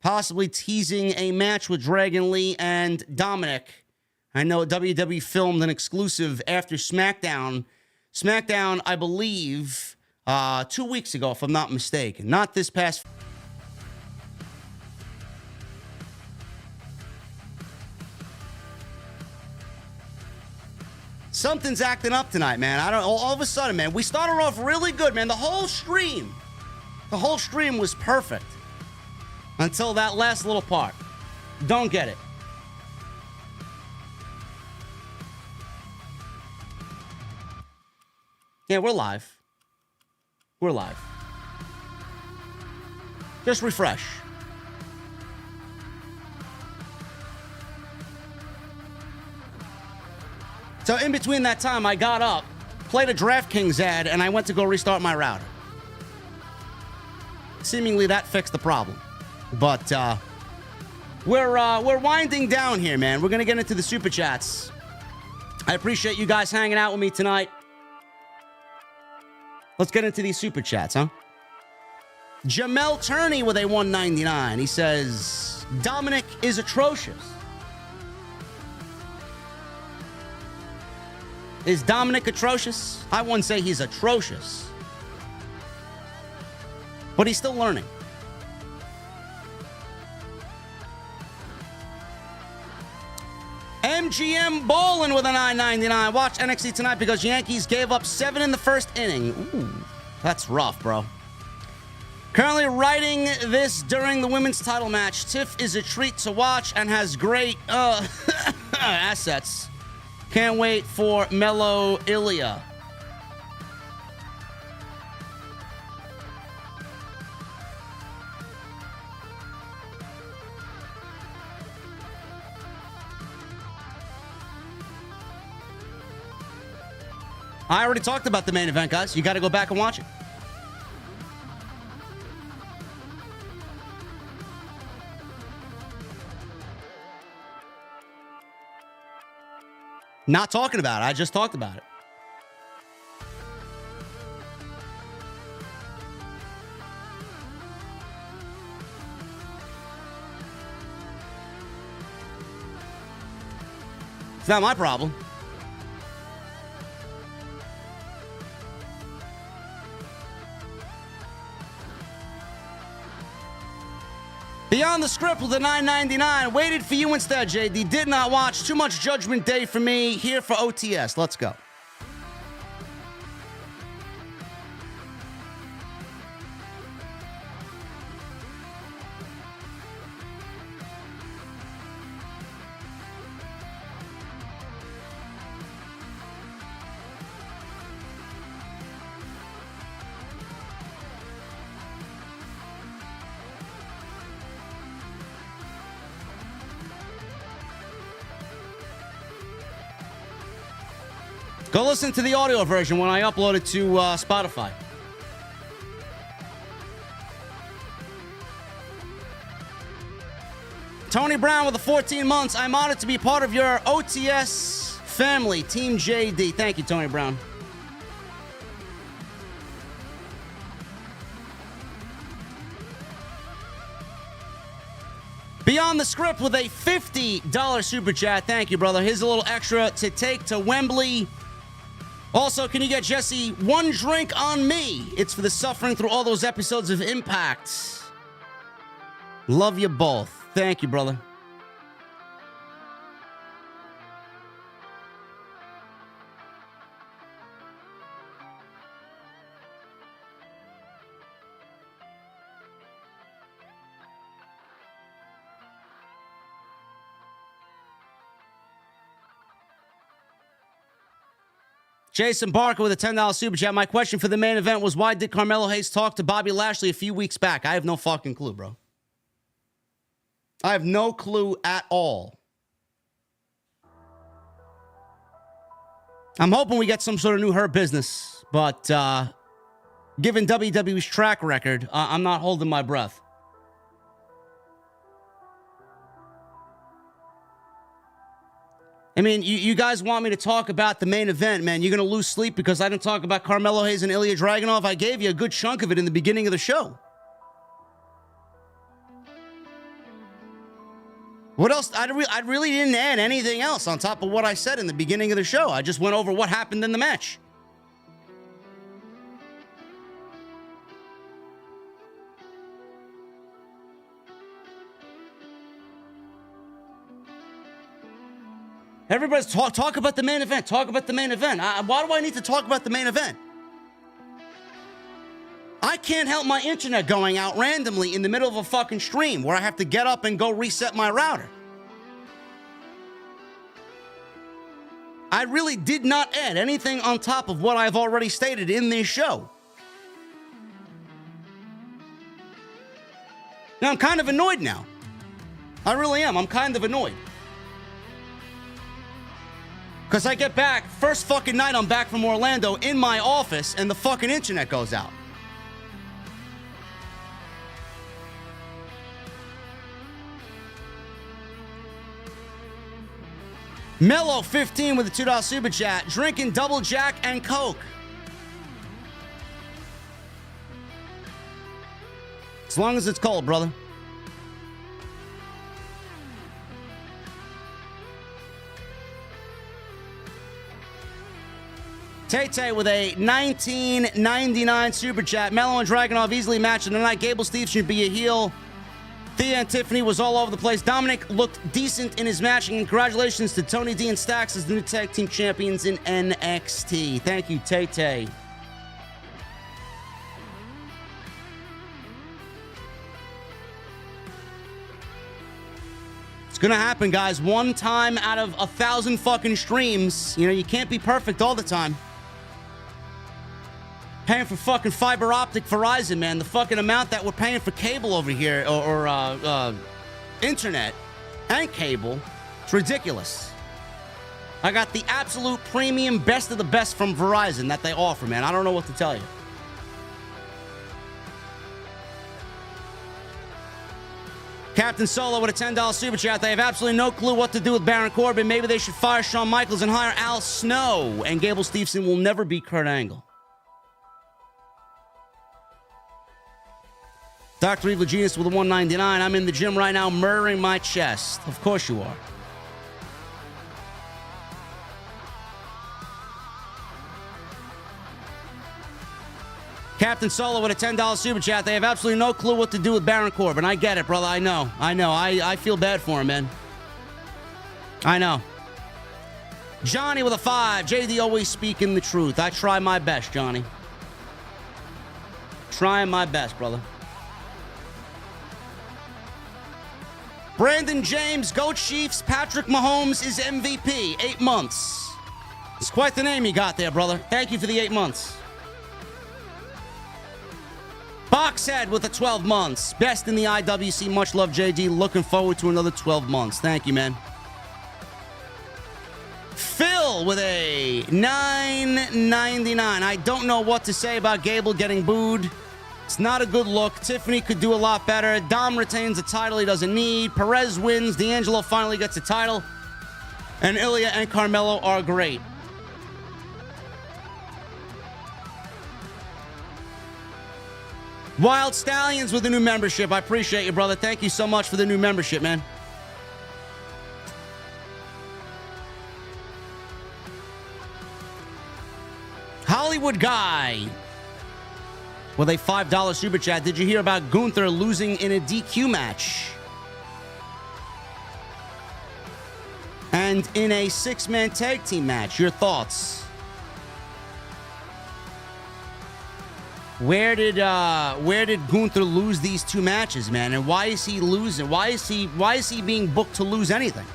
possibly teasing a match with Dragon Lee and Dominik. I know WWE filmed an exclusive after SmackDown. SmackDown, I believe, 2 weeks ago, if I'm not mistaken. Not this past. Something's acting up tonight, man. I don't know. All of a sudden, man, we started off really good, man. The whole stream was perfect until that last little part. Don't get it. Yeah, we're live. We're live. Just refresh. So in between that time, I got up, played a DraftKings ad, and I went to go restart my router. Seemingly that fixed the problem. But we're winding down here, man. We're going to get into the Super Chats. I appreciate you guys hanging out with me tonight. Let's get into these Super Chats, huh? Jamel Turney with a $1.99. He says, Dominik is atrocious. Is Dominik atrocious? I wouldn't say he's atrocious. But he's still learning. MGM Bowling with a $9.99. Watch NXT tonight because Yankees gave up 7 in the first inning. Ooh, that's rough, bro. Currently writing this during the women's title match. Tiff is a treat to watch and has great assets. Can't wait for Mellow Ilja. I already talked about the main event, guys. You got to go back and watch it. Not talking about it. I just talked about it. It's not my problem. Beyond the Script with the $9.99. Waited for you instead, JD. Did not watch. Too much Judgment Day for me. Here for OTS. Let's go. Go listen to the audio version when I upload it to Spotify. Tony Brown with the 14 months. I'm honored to be part of your OTS family, Team JD. Thank you, Tony Brown. Beyond the Script with a $50 super chat. Thank you, brother. Here's a little extra to take to Wembley. Also, can you get Jesse one drink on me? It's for the suffering through all those episodes of Impact. Love you both. Thank you, brother. Jason Barker with a $10 super chat. My question for the main event was, why did Carmelo Hayes talk to Bobby Lashley a few weeks back? I have no fucking clue, bro. I have no clue at all. I'm hoping we get some sort of new Hurt Business, but given WWE's track record, I'm not holding my breath. I mean, you guys want me to talk about the main event, man. You're going to lose sleep because I didn't talk about Carmelo Hayes and Ilja Dragonov. I gave you a good chunk of it in the beginning of the show. What else? I really didn't add anything else on top of what I said in the beginning of the show. I just went over what happened in the match. Everybody's talk about the main event. Talk about the main event. Why do I need to talk about the main event? I can't help my internet going out randomly in the middle of a fucking stream where I have to get up and go reset my router. I really did not add anything on top of what I've already stated in this show. Now, I'm kind of annoyed now. I really am. I'm kind of annoyed. Because I get back, first fucking night I'm back from Orlando in my office, and the fucking internet goes out. Mellow 15 with a $2 super chat. Drinking double Jack and Coke. As long as it's cold, brother. Tay-Tay with a $19.99 super chat. Mello and Dragonov easily matched tonight. Gable Steveson should be a heel. Thea and Tiffany was all over the place. Dominik looked decent in his matching. And congratulations to Tony D and Stacks as the new tag team champions in NXT. Thank you, Tay-Tay. It's gonna happen, guys. One time out of 1,000 fucking streams. You know, you can't be perfect all the time. Paying for fucking fiber optic Verizon, man. The fucking amount that we're paying for cable over here, or internet and cable, it's ridiculous. I got the absolute premium best of the best from Verizon that they offer, man. I don't know what to tell you. Captain Solo with a $10 super chat. They have absolutely no clue what to do with Baron Corbin. Maybe they should fire Shawn Michaels and hire Al Snow. And Gable Steveson will never be Kurt Angle. Dr. Evil Genius with a $1.99. I'm in the gym right now murdering my chest. Of course you are. Captain Solo with a $10 super chat. They have absolutely no clue what to do with Baron Corbin. I get it, brother. I know. I feel bad for him, man. I know. Johnny with a 5. JD always speaking the truth. I try my best, Johnny. Trying my best, brother. Brandon James, Go Chiefs. Patrick Mahomes is MVP. 8 months. It's quite the name you got there, brother. Thank you for the 8 months. Boxhead with the 12 months. Best in the IWC. Much love, JD. Looking forward to another 12 months. Thank you, man. Phil with a $9.99. I don't know what to say about Gable getting booed. It's not a good look. Tiffany could do a lot better. Dom retains a title he doesn't need. Perez wins. D'Angelo finally gets a title. And Ilja and Carmelo are great. Wild Stallions with a new membership. I appreciate you, brother. Thank you so much for the new membership, man. Hollywood Guy with a $5 super chat. Did you hear about Gunther losing in a DQ match? And in a 6-man tag team match. Your thoughts? Where did Gunther lose these 2 matches, man? And why is he losing? Why is he being booked to lose anything?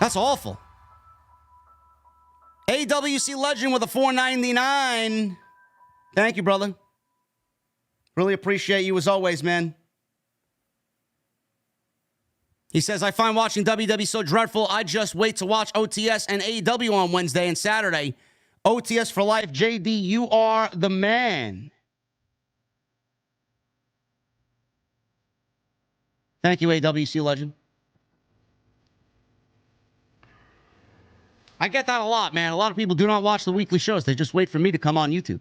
That's awful. AWC Legend with a $4.99. Thank you, brother. Really appreciate you as always, man. He says, I find watching WWE so dreadful, I just wait to watch OTS and AEW on Wednesday and Saturday. OTS for life. JD, you are the man. Thank you, AWC Legend. I get that a lot, man. A lot of people do not watch the weekly shows. They just wait for me to come on YouTube.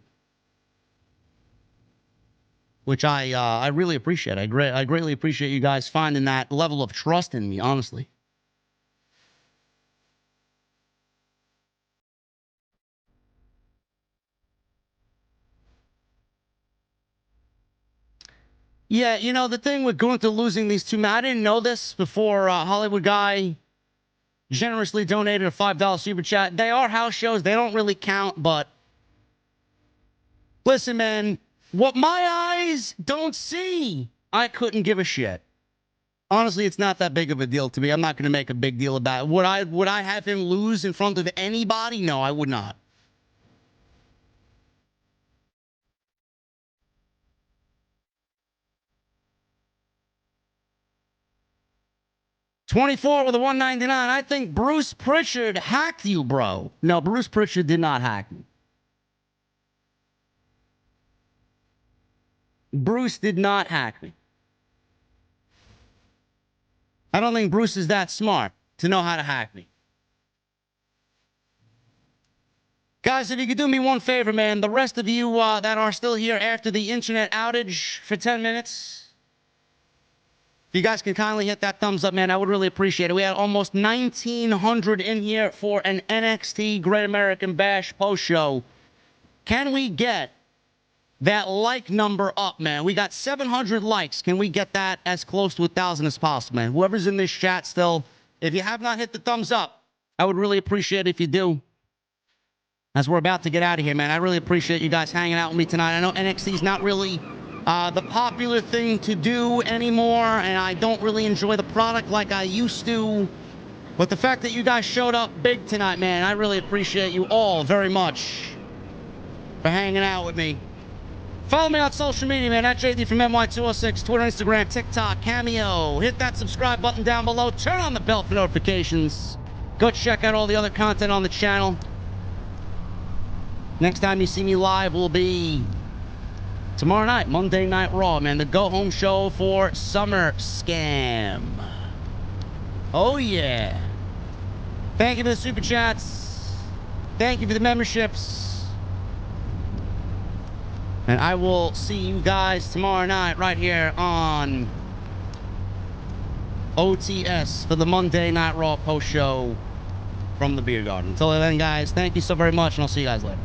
Which I really appreciate. I greatly appreciate you guys finding that level of trust in me, honestly. Yeah, you know, the thing with Gunther losing these 2 matches, I didn't know this before Hollywood Guy generously donated a $5 super chat. They are house shows. They don't really count, but listen, man, what my eyes don't see, I couldn't give a shit. Honestly, it's not that big of a deal to me. I'm not going to make a big deal about it. Would I have him lose in front of anybody? No, I would not. $24 with a $1.99. I think Bruce Pritchard hacked you, bro. No, Bruce Pritchard did not hack me. Bruce did not hack me. I don't think Bruce is that smart to know how to hack me. Guys, if you could do me one favor, man, the rest of you that are still here after the internet outage for 10 minutes, if you guys can kindly hit that thumbs up, man, I would really appreciate it. We had almost 1,900 in here for an NXT Great American Bash post show. Can we get that like number up, man? We got 700 likes. Can we get that as close to 1,000 as possible, man? Whoever's in this chat still, if you have not hit the thumbs up, I would really appreciate it if you do. As we're about to get out of here, man, I really appreciate you guys hanging out with me tonight. I know NXT's not really the popular thing to do anymore, and I don't really enjoy the product like I used to. But the fact that you guys showed up big tonight, man, I really appreciate you all very much for hanging out with me. Follow me on social media, man, at JDfromNY206, Twitter, Instagram, TikTok, Cameo. Hit that subscribe button down below. Turn on the bell for notifications. Go check out all the other content on the channel. Next time you see me live will be tomorrow night, Monday Night Raw, man. The go-home show for Summer Scam. Oh, yeah. Thank you for the super chats. Thank you for the memberships. And I will see you guys tomorrow night right here on OTS for the Monday Night Raw post show from the Beer Garden. Until then, guys, thank you so very much, and I'll see you guys later.